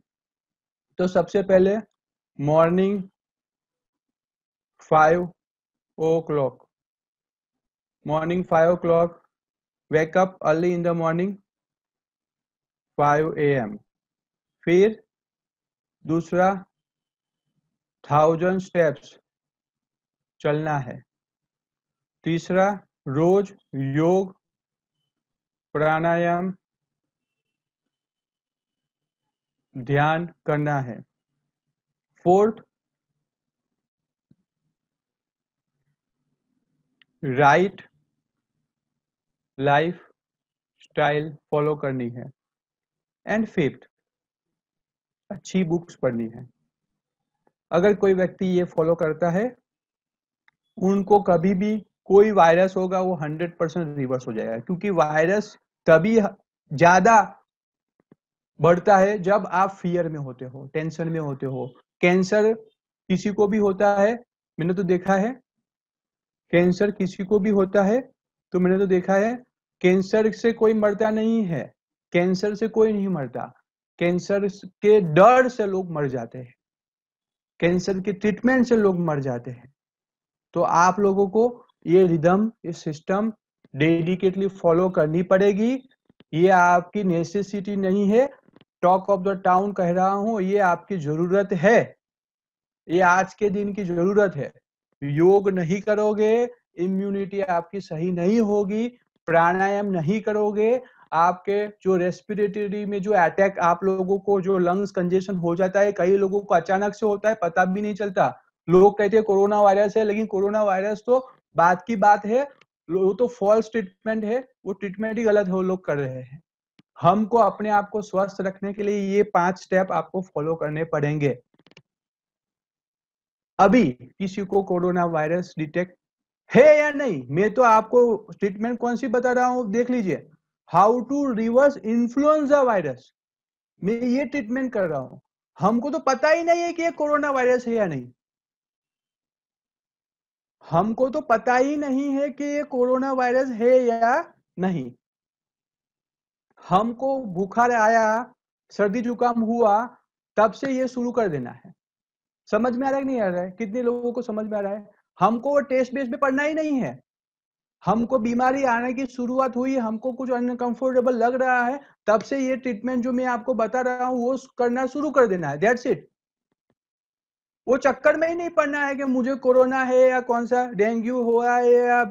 तो सबसे पहले morning 5 o'clock, morning 5 o'clock, wake up early in the morning 5 AM। फिर दूसरा 1000 स्टेप्स चलना है। तीसरा रोज योग प्राणायाम ध्यान करना है। Fourth, right life style follow करनी है। एंड फिफ्थ, अच्छी बुक्स पढ़नी है। अगर कोई व्यक्ति ये फॉलो करता है, उनको कभी भी कोई वायरस होगा वो 100% रिवर्स हो जाएगा। क्योंकि वायरस तभी ज्यादा बढ़ता है जब आप फियर में होते हो, टेंशन में होते हो। कैंसर किसी को भी होता है, मैंने तो देखा है, कैंसर किसी को भी होता है, तो मैंने तो देखा है, कैंसर से कोई मरता नहीं है, कैंसर से कोई नहीं मरता, कैंसर के डर से लोग मर जाते हैं, कैंसर के ट्रीटमेंट से लोग मर जाते हैं। तो आप लोगों को ये रिदम, ये सिस्टम डेडिकेटली फॉलो करनी पड़ेगी। ये आपकी नेसेसिटी नहीं है, टॉक ऑफ द टाउन कह रहा हूं, ये आपकी जरूरत है, ये आज के दिन की जरूरत है। योग नहीं करोगे, इम्यूनिटी आपकी सही नहीं होगी, प्राणायाम नहीं करोगे, आपके जो रेस्पिरेटरी में जो अटैक, आप लोगों को जो लंग्स कंजेशन हो जाता है, कई लोगों को अचानक से होता है, पता भी नहीं चलता। लोग कहते हैं कोरोना वायरस है, लेकिन कोरोना वायरस तो बात की बात है, वो तो फॉल्स ट्रीटमेंट है, वो ट्रीटमेंट ही गलत हो लोग कर रहे हैं। हमको अपने आप को स्वस्थ रखने के लिए ये 5 स्टेप आपको फॉलो करने पड़ेंगे। अभी किसी को कोरोना वायरस डिटेक्ट है या नहीं, मैं तो आपको ट्रीटमेंट कौन सी बता रहा हूं, देख लीजिए, how to reverse influenza virus, मैं ये ट्रीटमेंट कर रहा हूं। हमको तो पता ही नहीं है कि ये कोरोना वायरस है या नहीं, हमको तो पता ही नहीं है कि ये कोरोना वायरस है या नहीं। हमको बुखार आया, सर्दी जुकाम हुआ, तब से ये शुरू कर देना है। समझ में आ रहा है कि नहीं आ रहा है, कितने लोगों को समझ में आ रहा है? हमको टेस्ट बेस पे पढ़ना ही नहीं है, हमको बीमारी आने की शुरुआत हुई, हमको कुछ अनकंफर्टेबल लग रहा है, तब से ये ट्रीटमेंट जो मैं आपको बता रहा हूं वो करना शुरू कर देना है, दैट्स इट। वो चक्कर में ही नहीं पड़ना है कि मुझे कोरोना है या कौन सा डेंगू हुआ है या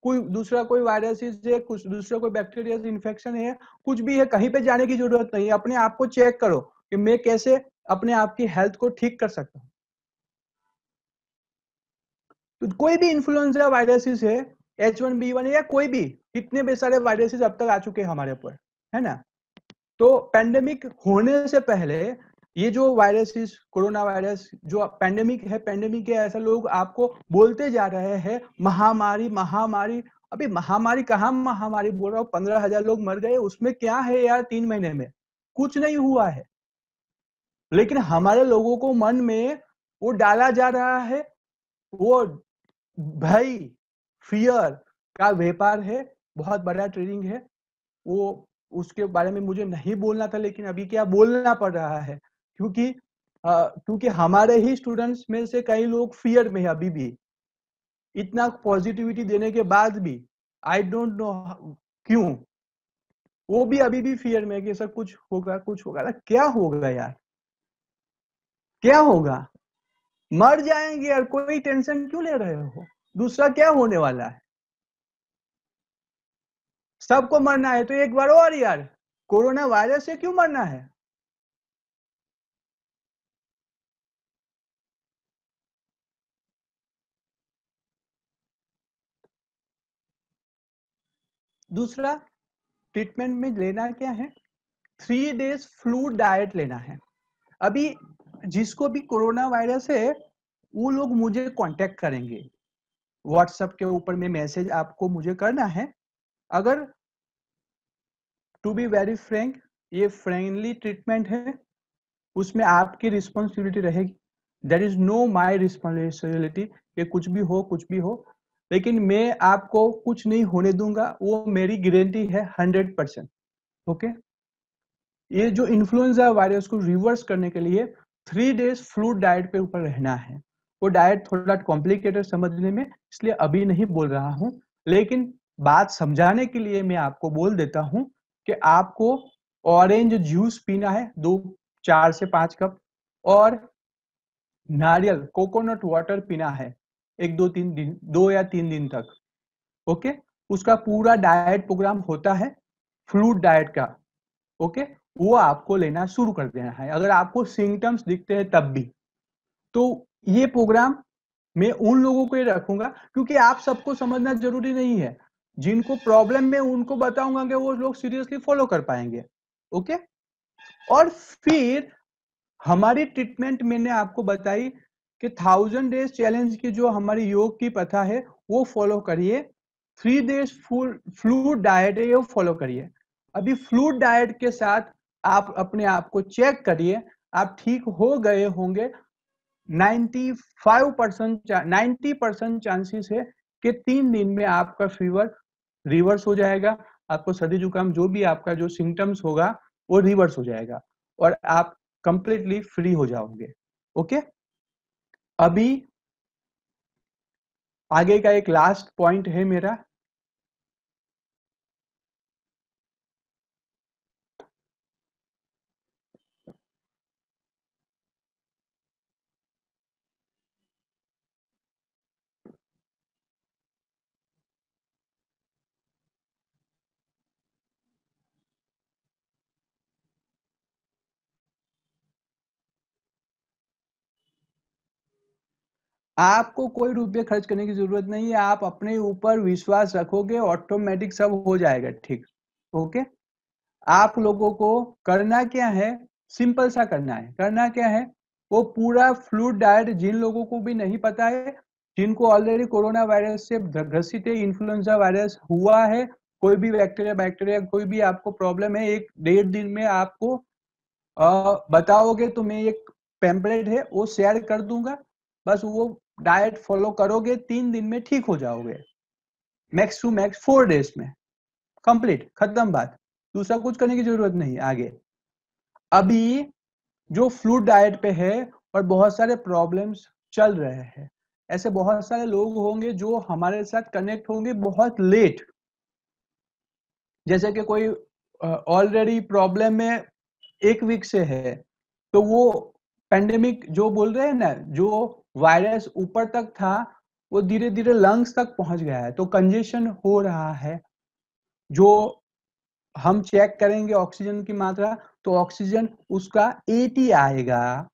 कोई दूसरा कोई वायरस है, कुछ दूसरा कोई बैक्टीरिया इन्फेक्शन है, कुछ भी है, कहीं पे जाने की जरूरत नहीं है। अपने आप को चेक करो कि मैं कैसे अपने आप की हेल्थ को ठीक कर सकता हूँ। कोई भी इन्फ्लुएंजा वायरसेस है, H1B1 या कोई भी, इतने सारे वायरसेस अब तक आ चुके हैं हमारे ऊपर, है ना। तो पैंडेमिक होने से पहले ये जो वायरसेस, कोरोना वायरस जो पैंडेमिक है ऐसा लोग आपको बोलते जा रहे हैं महामारी महामारी। अभी महामारी कहाँ महामारी बोल रहा हूँ, 15,000 लोग मर गए, उसमें क्या है यार 3 महीने में, कुछ नहीं हुआ है। लेकिन हमारे लोगों को मन में वो डाला जा रहा है, वो भय, फियर का व्यापार है, बहुत बड़ा ट्रेडिंग है वो। उसके बारे में मुझे नहीं बोलना था, लेकिन अभी क्या बोलना पड़ रहा है, क्योंकि हमारे ही स्टूडेंट्स में से कई लोग फियर में है अभी भी, इतना पॉजिटिविटी देने के बाद भी। आई डोंट नो क्यों वो भी अभी भी फियर में है कि सब कुछ होगा कुछ होगा। क्या होगा यार, क्या होगा, मर जाएंगे यार, कोई टेंशन क्यों ले रहे हो, दूसरा क्या होने वाला है, सबको मरना है तो एक बार और यार, कोरोना वायरस से क्यों मरना है। दूसरा ट्रीटमेंट में लेना क्या है, 3 डेज फ्लू डाइट लेना है। अभी जिसको भी कोरोना वायरस है वो लोग मुझे कांटेक्ट करेंगे, व्हाट्सएप के ऊपर में मैसेज आपको मुझे करना है। अगर टू बी वेरी फ्रैंक, ये फ्रेंडली ट्रीटमेंट है, उसमें आपकी रिस्पॉन्सिबिलिटी रहेगी, there is no my responsibility कि कुछ भी हो, लेकिन मैं आपको कुछ नहीं होने दूंगा, वो मेरी गारंटी है 100%। ओके, ये जो इन्फ्लुएंजा वायरस को रिवर्स करने के लिए 3 डेज फ्लूइड डाइट पे ऊपर रहना है। वो डाइट थोड़ा कॉम्प्लिकेटेड समझने में, इसलिए अभी नहीं बोल रहा हूँ, लेकिन बात समझाने के लिए मैं आपको बोल देता हूँ कि आपको ऑरेंज जूस पीना है 4 से 5 कप, और नारियल कोकोनट वाटर पीना है 2 या 3 दिन तक। ओके, उसका पूरा डाइट प्रोग्राम होता है फ्लूइड डाइट का। ओके, वो आपको लेना शुरू कर देना है अगर आपको सिम्टम्स दिखते हैं तब भी। तो ये प्रोग्राम मैं उन लोगों को ही रखूंगा, क्योंकि आप सबको समझना जरूरी नहीं है, जिनको प्रॉब्लम में उनको बताऊंगा कि वो लोग सीरियसली फॉलो कर पाएंगे। ओके, और फिर हमारी ट्रीटमेंट मैंने आपको बताई कि 1000 डेज चैलेंज की जो हमारी योग की प्रथा है वो फॉलो करिए, 3 डेज फ्लूइड डाइट है वो फॉलो करिए। अभी फ्लूइड डाइट के साथ आप अपने आप को चेक करिए, आप ठीक हो गए होंगे। 90% चांसेस है कि 3 दिन में आपका फीवर रिवर्स हो जाएगा, आपको सर्दी जुकाम जो भी आपका जो सिम्टम्स होगा वो रिवर्स हो जाएगा और आप कंप्लीटली फ्री हो जाओगे। ओके, अभी आगे का एक लास्ट पॉइंट है मेरा, आपको कोई रुपये खर्च करने की जरूरत नहीं है, आप अपने ऊपर विश्वास रखोगे ऑटोमेटिक सब हो जाएगा ठीक। ओके, आप लोगों को करना क्या है, सिंपल सा करना है। करना क्या है, वो पूरा फ्लूइड डाइट, जिन लोगों को भी नहीं पता है, जिनको ऑलरेडी कोरोना वायरस से ग्रसित है, इन्फ्लुएंजा वायरस हुआ है, कोई भी बैक्टीरिया कोई भी आपको प्रॉब्लम है, 1-1.5 दिन में आपको बताओगे तो मैं एक पैम्पलेट है वो शेयर कर दूंगा, बस वो डाइट फॉलो करोगे 3 दिन में ठीक हो जाओगे, मैक्स टू मैक्स 4 डेज में कंप्लीट, खत्म बात, दूसरा कुछ करने की जरूरत नहीं आगे। अभी जो फ्लूइड डाइट पे है और बहुत सारे प्रॉब्लम्स चल रहे हैं, ऐसे बहुत सारे लोग होंगे जो हमारे साथ कनेक्ट होंगे बहुत लेट, जैसे कि कोई ऑलरेडी प्रॉब्लम में 1 वीक से है, तो वो पेंडेमिक जो बोल रहे हैं ना, जो वायरस ऊपर तक था वो धीरे धीरे लंग्स तक पहुंच गया है, तो कंजेशन हो रहा है। जो हम चेक करेंगे ऑक्सीजन की मात्रा, तो ऑक्सीजन उसका 80 आएगा,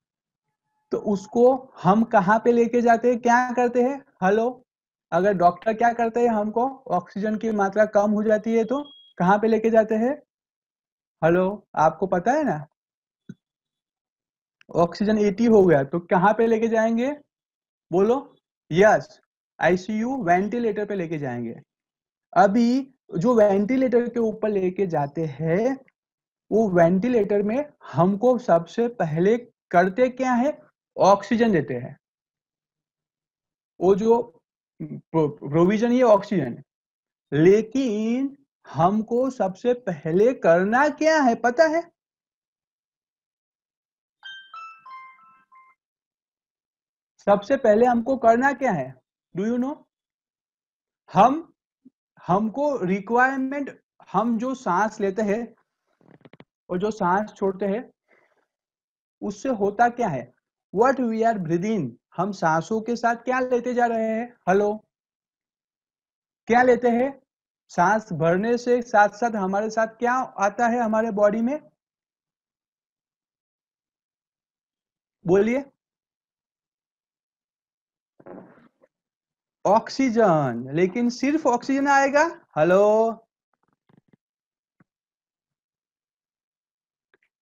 तो उसको हम कहाँ पे लेके जाते हैं, क्या करते हैं, हेलो, अगर डॉक्टर क्या करते हैं, हमको ऑक्सीजन की मात्रा कम हो जाती है तो कहाँ पे लेके जाते हैं? हेलो, आपको पता है ना? ऑक्सीजन 80 हो गया तो कहाँ पे लेके जाएंगे? बोलो। यस, आईसीयू वेंटिलेटर पे लेके जाएंगे। अभी जो वेंटिलेटर के ऊपर लेके जाते हैं, वो वेंटिलेटर में हमको सबसे पहले करते क्या है? ऑक्सीजन देते हैं। वो जो प्रोविजन ये ऑक्सीजन, लेकिन हमको सबसे पहले करना क्या है पता है? सबसे पहले हमको करना क्या है? Do you know? हमको रिक्वायरमेंट, हम जो सांस लेते हैं और जो सांस छोड़ते हैं, उससे होता क्या है? व्हाट वी आर ब्रीदिंग, हम सांसों के साथ क्या लेते जा रहे हैं? हेलो, क्या लेते हैं? सांस भरने से साथ साथ हमारे साथ क्या आता है हमारे बॉडी में? बोलिए। ऑक्सीजन। लेकिन सिर्फ ऑक्सीजन आएगा? हेलो,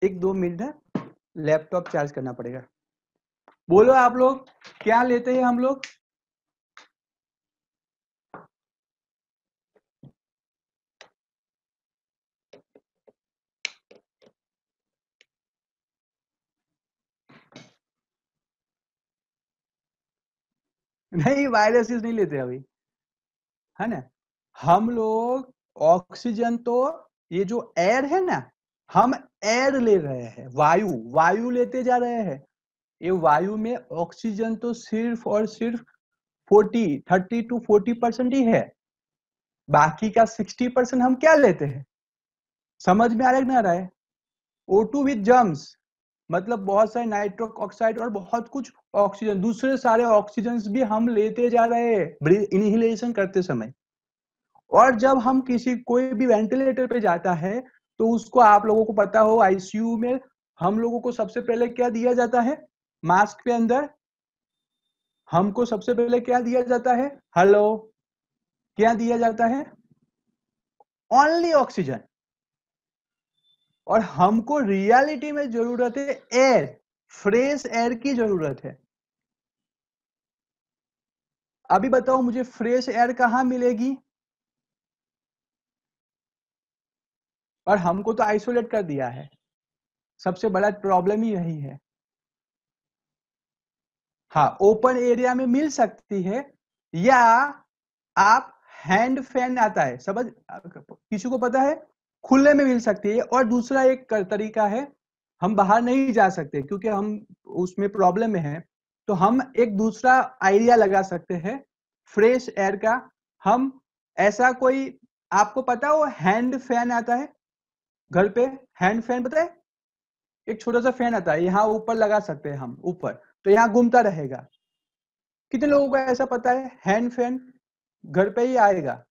1-2 मिनट है, लैपटॉप चार्ज करना पड़ेगा। बोलो आप लोग, क्या लेते हैं हम लोग? नहीं, वायरसेस नहीं लेते अभी, है ना? हम लोग ऑक्सीजन तो, ये जो एयर है ना, हम एयर ले रहे हैं, वायु लेते जा रहे हैं। ये वायु में ऑक्सीजन तो सिर्फ और सिर्फ 30 to 40% ही है। बाकी का 60% हम क्या लेते हैं? समझ में आ रहा है ना? रहा है O2 विद जम्स, मतलब बहुत सारे नाइट्रोक ऑक्साइड और बहुत कुछ ऑक्सीजन, दूसरे सारे ऑक्सीजन भी हम लेते जा रहे हैं इनहेलेशन करते समय। और जब हम कोई भी वेंटिलेटर पे जाता है तो उसको, आप लोगों को पता हो, आईसीयू में हम लोगों को सबसे पहले क्या दिया जाता है? मास्क के अंदर हमको सबसे पहले क्या दिया जाता है? हेलो, क्या दिया जाता है? Only oxygen. और हमको रियलिटी में जरूरत है एयर, फ्रेश एयर की जरूरत है। अभी बताओ मुझे, फ्रेश एयर कहां मिलेगी? और हमको तो आइसोलेट कर दिया है, सबसे बड़ा प्रॉब्लम ही यही है। हाँ, ओपन एरिया में मिल सकती है, या आप हैंड फैन आता है, समझ, किसी को पता है? खुले में मिल सकती है। और दूसरा एक तरीका है, हम बाहर नहीं जा सकते क्योंकि हम उसमें प्रॉब्लम में है, तो हम एक दूसरा आइडिया लगा सकते हैं फ्रेश एयर का। हम ऐसा कोई, आपको पता हो हैंड फैन आता है घर पे? हैंड फैन पता है? एक छोटा सा फैन आता है, यहाँ ऊपर लगा सकते हैं हम ऊपर, तो यहाँ घूमता रहेगा। कितने लोगों को ऐसा पता है? हैंड फैन घर पे ही आएगा,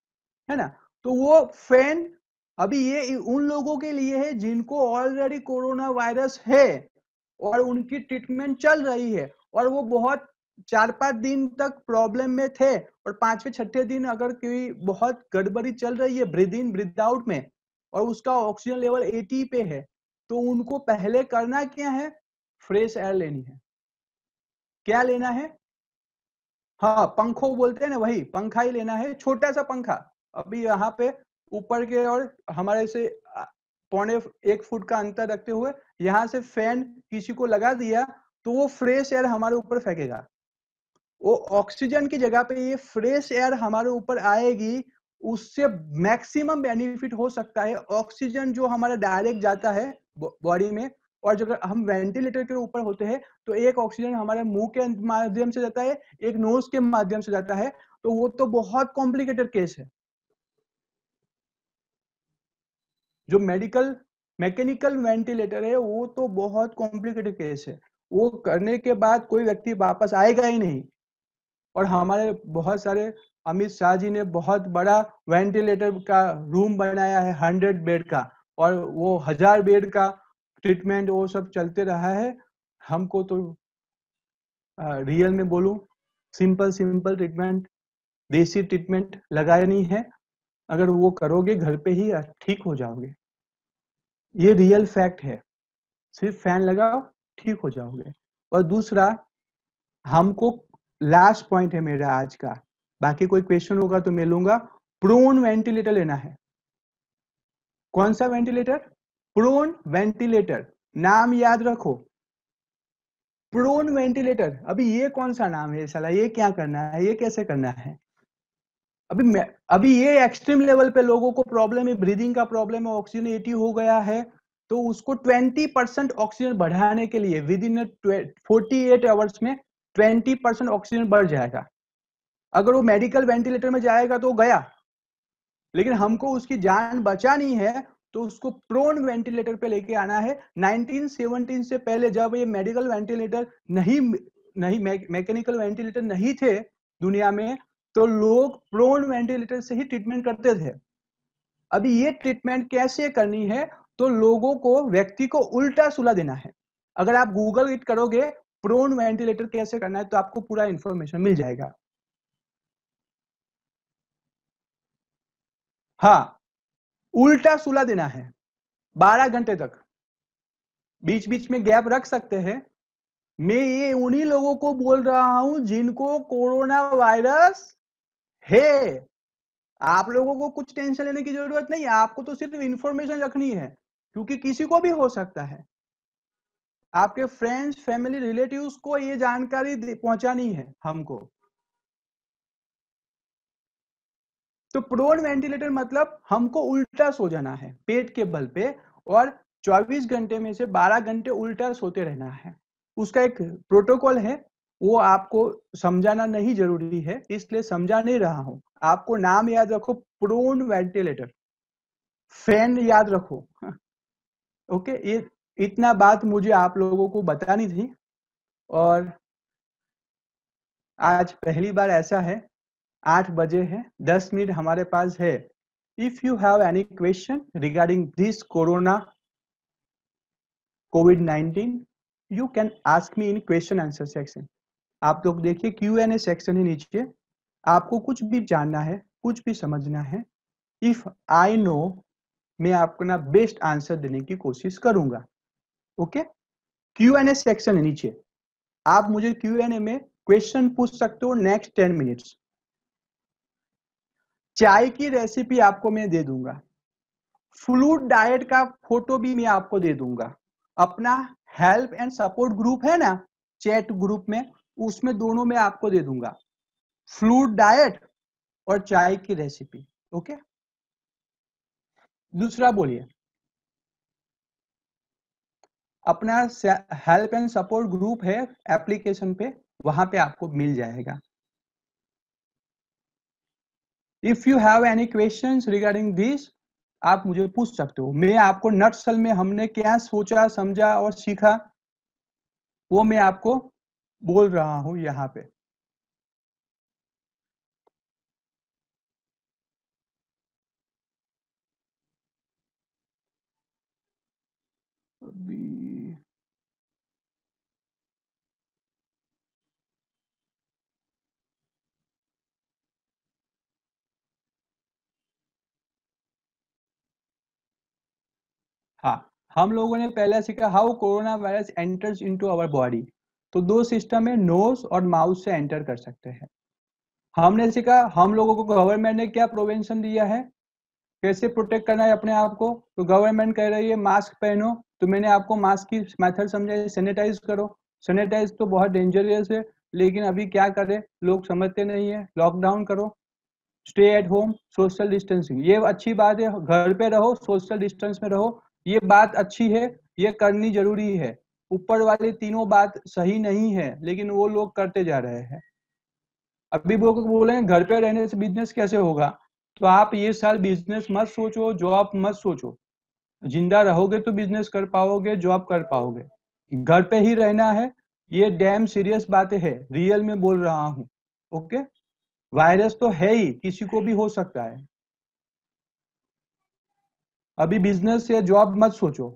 है ना? तो वो फैन, अभी ये उन लोगों के लिए है जिनको ऑलरेडी कोरोना वायरस है और उनकी ट्रीटमेंट चल रही है, और वो बहुत 4-5 दिन तक प्रॉब्लम में थे, और 5वें-6ठे दिन अगर कोई बहुत गड़बड़ी चल रही है ब्रीद इन ब्रीद आउट में, और उसका ऑक्सीजन लेवल 80 पे है, तो उनको पहले करना क्या है? फ्रेश एयर लेनी है। क्या लेना है? हाँ, पंखो बोलते हैं ना, वही पंखा ही लेना है, छोटा सा पंखा। अभी यहाँ पे ऊपर के और हमारे से 1.25 फुट का अंतर रखते हुए यहाँ से फैन किसी को लगा दिया, तो वो फ्रेश एयर हमारे ऊपर फेंकेगा। वो ऑक्सीजन की जगह पे ये फ्रेश एयर हमारे ऊपर आएगी, उससे मैक्सिमम बेनिफिट हो सकता है। ऑक्सीजन जो हमारा डायरेक्ट जाता है बॉडी में, और जब हम वेंटिलेटर के ऊपर होते हैं तो एक ऑक्सीजन हमारे मुंह के माध्यम से जाता है, एक नोज के माध्यम से जाता है, तो वो तो बहुत कॉम्प्लिकेटेड केस है। जो मैकेनिकल वेंटिलेटर है वो तो बहुत कॉम्प्लिकेटेड केस है, वो करने के बाद कोई व्यक्ति वापस आएगा ही नहीं। और हमारे बहुत सारे, अमित शाह जी ने बहुत बड़ा वेंटिलेटर का रूम बनाया है 100 बेड का, और वो 1000 बेड का ट्रीटमेंट वो सब चलते रहा है। हमको तो रियल में बोलूं सिंपल सिंपल ट्रीटमेंट, देसी ट्रीटमेंट लगानी है। अगर वो करोगे घर पे ही ठीक हो जाओगे, ये रियल फैक्ट है। सिर्फ फैन लगाओ ठीक हो जाओगे। और दूसरा, हमको लास्ट पॉइंट है मेरा आज का, बाकी कोई क्वेश्चन होगा तो मैं लूंगा। प्रोन वेंटिलेटर लेना है। कौन सा वेंटिलेटर? प्रोन वेंटिलेटर, नाम याद रखो, प्रोन वेंटिलेटर। अभी ये कौन सा नाम है साला, ये क्या करना है, ये कैसे करना है? अभी ये एक्सट्रीम लेवल पे लोगों को प्रॉब्लम है, ब्रीदिंग का प्रॉब्लम है, ऑक्सीजन 80 हो गया है, तो उसको 20% ऑक्सीजन बढ़ाने के लिए विद इन 48 आवर्स में 20% ऑक्सीजन बढ़ जाएगा। अगर वो मेडिकल वेंटिलेटर में जाएगा तो गया, लेकिन हमको उसकी जान बचानी है तो उसको प्रोन वेंटिलेटर पे लेके आना है। 1917 से पहले जब ये मेडिकल वेंटिलेटर नहीं मैकेनिकल वेंटिलेटर नहीं थे दुनिया में, तो लोग प्रोन वेंटिलेटर से ही ट्रीटमेंट करते थे। अभी ये ट्रीटमेंट कैसे करनी है, तो लोगों को, व्यक्ति को उल्टा सुला देना है। अगर आप गूगल इट करोगे प्रोन वेंटिलेटर कैसे करना है तो आपको पूरा इंफॉर्मेशन मिल जाएगा। हाँ, उल्टा सुला देना है 12 घंटे तक, बीच बीच में गैप रख सकते हैं। मैं ये उन्हीं लोगों को बोल रहा हूं जिनको कोरोना वायरस है। आप लोगों को कुछ टेंशन लेने की जरूरत नहीं है, आपको तो सिर्फ इंफॉर्मेशन रखनी है, क्योंकि किसी को भी हो सकता है। आपके फ्रेंड्स, फैमिली, रिलेटिव्स को ये जानकारी पहुंचानी है हमको। तो प्रोन वेंटिलेटर मतलब हमको उल्टा सो जाना है पेट के बल पे, और 24 घंटे में से 12 घंटे उल्टा सोते रहना है। उसका एक प्रोटोकॉल है, वो आपको समझाना नहीं जरूरी है, इसलिए समझा नहीं रहा हूं। आपको नाम याद रखो, प्रोन वेंटिलेटर, फैन याद रखो। ओके, ये इतना बात मुझे आप लोगों को बतानी थी। और आज पहली बार ऐसा है, 8 बजे है, 10 मिनट हमारे पास है। If you have any question regarding this corona COVID-19, you can ask me in question answer section. आप लोग देखिए Q&A सेक्शन है नीचे, आपको कुछ भी जानना है, कुछ भी समझना है, इफ आई नो, मैं आपको ना बेस्ट आंसर देने की कोशिश करूंगा। ओके, Q&A सेक्शन है नीचे, आप मुझे Q&A में क्वेश्चन पूछ सकते हो नेक्स्ट 10 मिनट्स। चाय की रेसिपी आपको मैं दे दूंगा, फ्लूड डाइट का फोटो भी मैं आपको दे दूंगा। अपना हेल्प एंड सपोर्ट ग्रुप है ना, चैट ग्रुप में, उसमें दोनों में आपको दे दूंगा, फ्लूड डाइट और चाय की रेसिपी। ओके, दूसरा बोलिए, अपना हेल्प एंड सपोर्ट ग्रुप है एप्लीकेशन पे, वहां पे आपको मिल जाएगा। If you have any questions regarding this, आप मुझे पूछ सकते हो। मैं आपको नटसल में हमने क्या सोचा, समझा और सीखा, वो मैं आपको बोल रहा हूं यहाँ पे। अभी हाँ, हम लोगों ने पहले सीखा how corona virus enters into our body. तो दो सिस्टम है, नोज और माउथ से एंटर कर सकते हैं। हमने सीखा हम लोगों को गवर्नमेंट ने क्या प्रोवेंशन दिया है, कैसे प्रोटेक्ट करना है अपने आप को। तो गवर्नमेंट कह रही है मास्क पहनो, तो मैंने आपको मास्क की मेथड समझाई, सैनिटाइज करो। सैनिटाइज तो बहुत डेंजरियस है, लेकिन अभी क्या करें, लोग समझते नहीं है। लॉकडाउन करो, stay at home, social distancing, ये अच्छी बात है, घर पे रहो, सोशल डिस्टेंस में रहो, ये बात अच्छी है, ये करनी जरूरी है। ऊपर वाली तीनों बात सही नहीं है, लेकिन वो लोग करते जा रहे हैं। अभी वो बोल रहे हैं घर पे रहने से बिजनेस कैसे होगा, तो आप ये साल बिजनेस मत सोचो, जॉब मत सोचो। जिंदा रहोगे तो बिजनेस कर पाओगे, जॉब कर पाओगे। घर पे ही रहना है, ये डैम सीरियस बातें है, रियल में बोल रहा हूँ। ओके, वायरस तो है ही, किसी को भी हो सकता है। अभी बिजनेस या जॉब मत सोचो।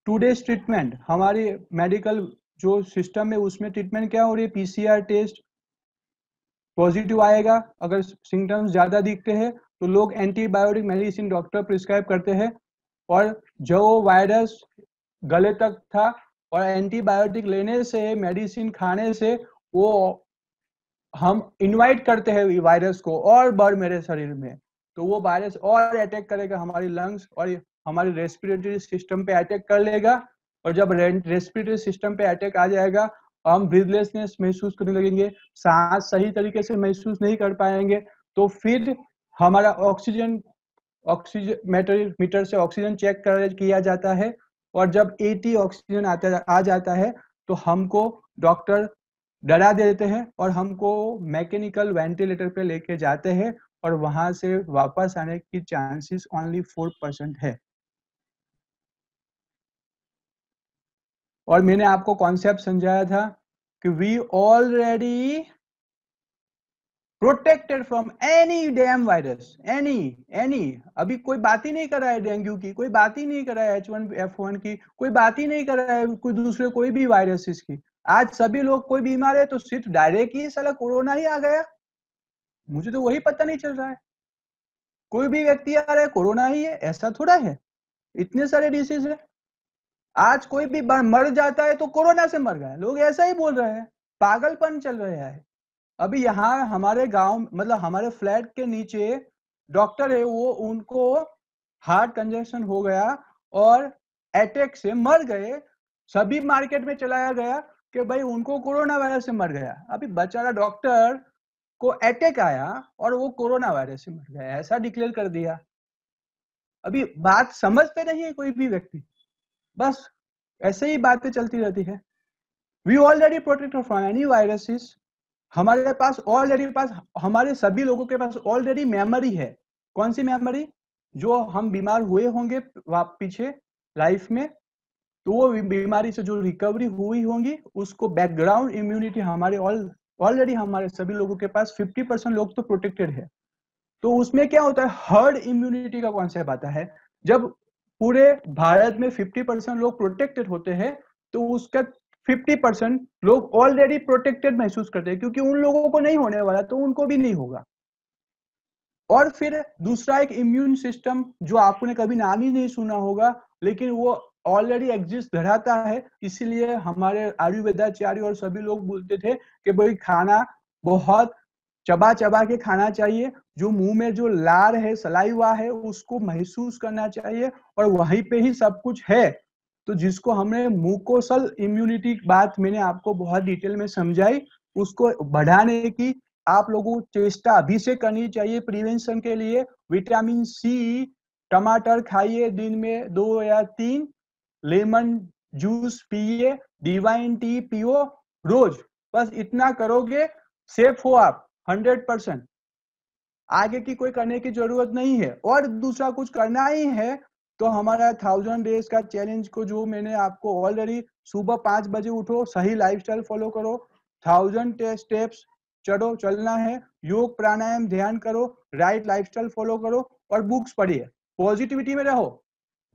टुडेज ट्रीटमेंट, हमारी मेडिकल जो सिस्टम है उसमें ट्रीटमेंट क्या हो रही है, पीसीआर टेस्ट पॉजिटिव आएगा, अगर सिम्टम्स ज्यादा दिखते हैं तो लोग एंटीबायोटिक मेडिसिन डॉक्टर प्रिस्क्राइब करते हैं, और जो वायरस गले तक था और एंटीबायोटिक लेने से, मेडिसिन खाने से वो हम इनवाइट करते हैं वायरस को और बढ़ मेरे शरीर में, तो वो वायरस और अटैक करेगा हमारी लंग्स और हमारी रेस्पिरेटरी सिस्टम पे अटैक कर लेगा, और जब रेस्पिरेटरी सिस्टम पे अटैक आ जाएगा हम ब्रीथलेसनेस महसूस करने लगेंगे, सांस सही तरीके से महसूस नहीं कर पाएंगे, तो फिर हमारा ऑक्सीजन मीटर से ऑक्सीजन चेक किया जाता है, और जब 80 ऑक्सीजन आ जाता है तो हमको डॉक्टर डरा देते हैं और हमको मैकेनिकल वेंटिलेटर पे लेके जाते हैं, और वहां से वापस आने की चांसेस ओनली 4% है। और मैंने आपको कॉन्सेप्ट समझाया था कि we already protected from any damn virus, any अभी कोई बात ही नहीं कर रहा है डेंगू की, कोई बात ही नहीं कर रहा है H1F1 की, कोई बात ही नहीं कर रहा है कोई दूसरे कोई भी वायरसेस की। आज सभी लोग कोई बीमार है तो सिर्फ डायरेक्ट ही साला कोरोना ही आ गया, मुझे तो वही पता नहीं चल रहा है। कोई भी व्यक्ति आ रहा है कोरोना ही है, ऐसा थोड़ा है, इतने सारे डिसीज है। आज कोई भी मर जाता है तो कोरोना से मर गया, लोग ऐसा ही बोल रहे हैं, पागलपन चल रहा है। अभी यहाँ हमारे गांव मतलब हमारे फ्लैट के नीचे डॉक्टर है, वो उनको हार्ट कंजक्शन हो गया और अटैक से मर गए, सभी मार्केट में चलाया गया कि भाई उनको कोरोना वायरस से मर गया। अभी बेचारा डॉक्टर को अटैक आया और वो कोरोना वायरस से मर गया, ऐसा डिक्लेयर कर दिया। अभी बात समझते नहीं है कोई भी व्यक्ति, बस ऐसे ही बातें चलती रहती है। We already protected from any viruses, हमारे पास हमारे सभी लोगों के पास ऑलरेडी मेमोरी है। कौन सी मेमोरी? जो हम बीमार हुए होंगे पीछे लाइफ में, तो वो बीमारी से जो रिकवरी हुई होंगी उसको बैकग्राउंड इम्यूनिटी हमारे ऑलरेडी हमारे सभी लोगों के पास 50% लोग तो प्रोटेक्टेड है। तो उसमें क्या होता है, हर्ड इम्यूनिटी का कॉन्सेप्ट आता है। जब पूरे भारत में 50% लोग प्रोटेक्टेड होते हैं तो उसका 50% लोग ऑलरेडी प्रोटेक्टेड महसूस करते हैं, क्योंकि उन लोगों को नहीं होने वाला तो उनको भी नहीं होगा। और फिर दूसरा एक इम्यून सिस्टम जो आपने कभी नाम ही नहीं सुना होगा, लेकिन वो ऑलरेडी एग्जिस्ट धराता है। इसीलिए हमारे आयुर्वेदाचार्य और सभी लोग बोलते थे कि भाई खाना बहुत चबा चबा के खाना चाहिए, जो मुंह में जो लार है, सलाइवा है, उसको महसूस करना चाहिए, और वहीं पे ही सब कुछ है। तो जिसको हमने म्यूकोसल इम्यूनिटी की बात मैंने आपको बहुत डिटेल में समझाई, उसको बढ़ाने की आप लोगों को चेष्टा अभी से करनी चाहिए प्रिवेंशन के लिए। विटामिन सी, टमाटर खाइए दिन में 2 या 3, लेमन जूस पिए, डिवाइन टी पियो रोज, बस इतना करोगे सेफ हो आप 100%। आगे की कोई करने की जरूरत नहीं है। और दूसरा कुछ करना ही है तो हमारा 1000 डेज का चैलेंज को जो मैंने आपको ऑलरेडी, सुबह 5 बजे उठो, सही लाइफस्टाइल फॉलो करो, 1000 स्टेप्स चलना है, योग प्राणायाम ध्यान करो, राइट लाइफस्टाइल फॉलो करो और बुक्स पढ़िए, पॉजिटिविटी में रहो,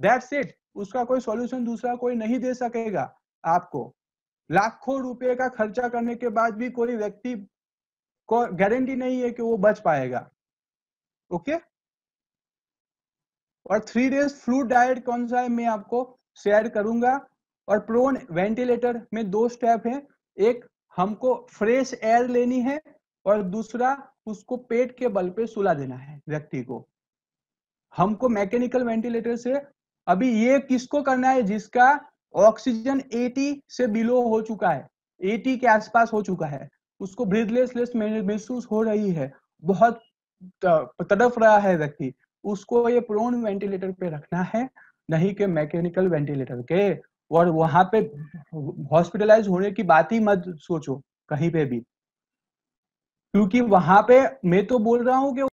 दैट्स इट। उसका कोई सॉल्यूशन दूसरा कोई नहीं दे सकेगा आपको। लाखों रुपए का खर्चा करने के बाद भी कोई व्यक्ति को गारंटी नहीं है कि वो बच पाएगा। ओके। और 3 डेज फ्लूइड डाइट कौन सा है मैं आपको शेयर करूंगा। और प्रोन वेंटिलेटर में 2 स्टेप है, एक हमको फ्रेश एयर लेनी है और दूसरा उसको पेट के बल पे सुला देना है व्यक्ति को। हमको मैकेनिकल वेंटिलेटर से अभी ये किसको करना है, जिसका ऑक्सीजन 80 से बिलो हो चुका है, 80 के आसपास हो चुका है, उसको ब्रीथलेसनेस महसूस हो रही है, बहुत तड़प रहा है व्यक्ति, उसको ये प्रोन वेंटिलेटर पे रखना है, नहीं कि मैकेनिकल वेंटिलेटर के। और वहां पे हॉस्पिटलाइज होने की बात ही मत सोचो कहीं पे भी, क्योंकि वहां पे मैं तो बोल रहा हूँ कि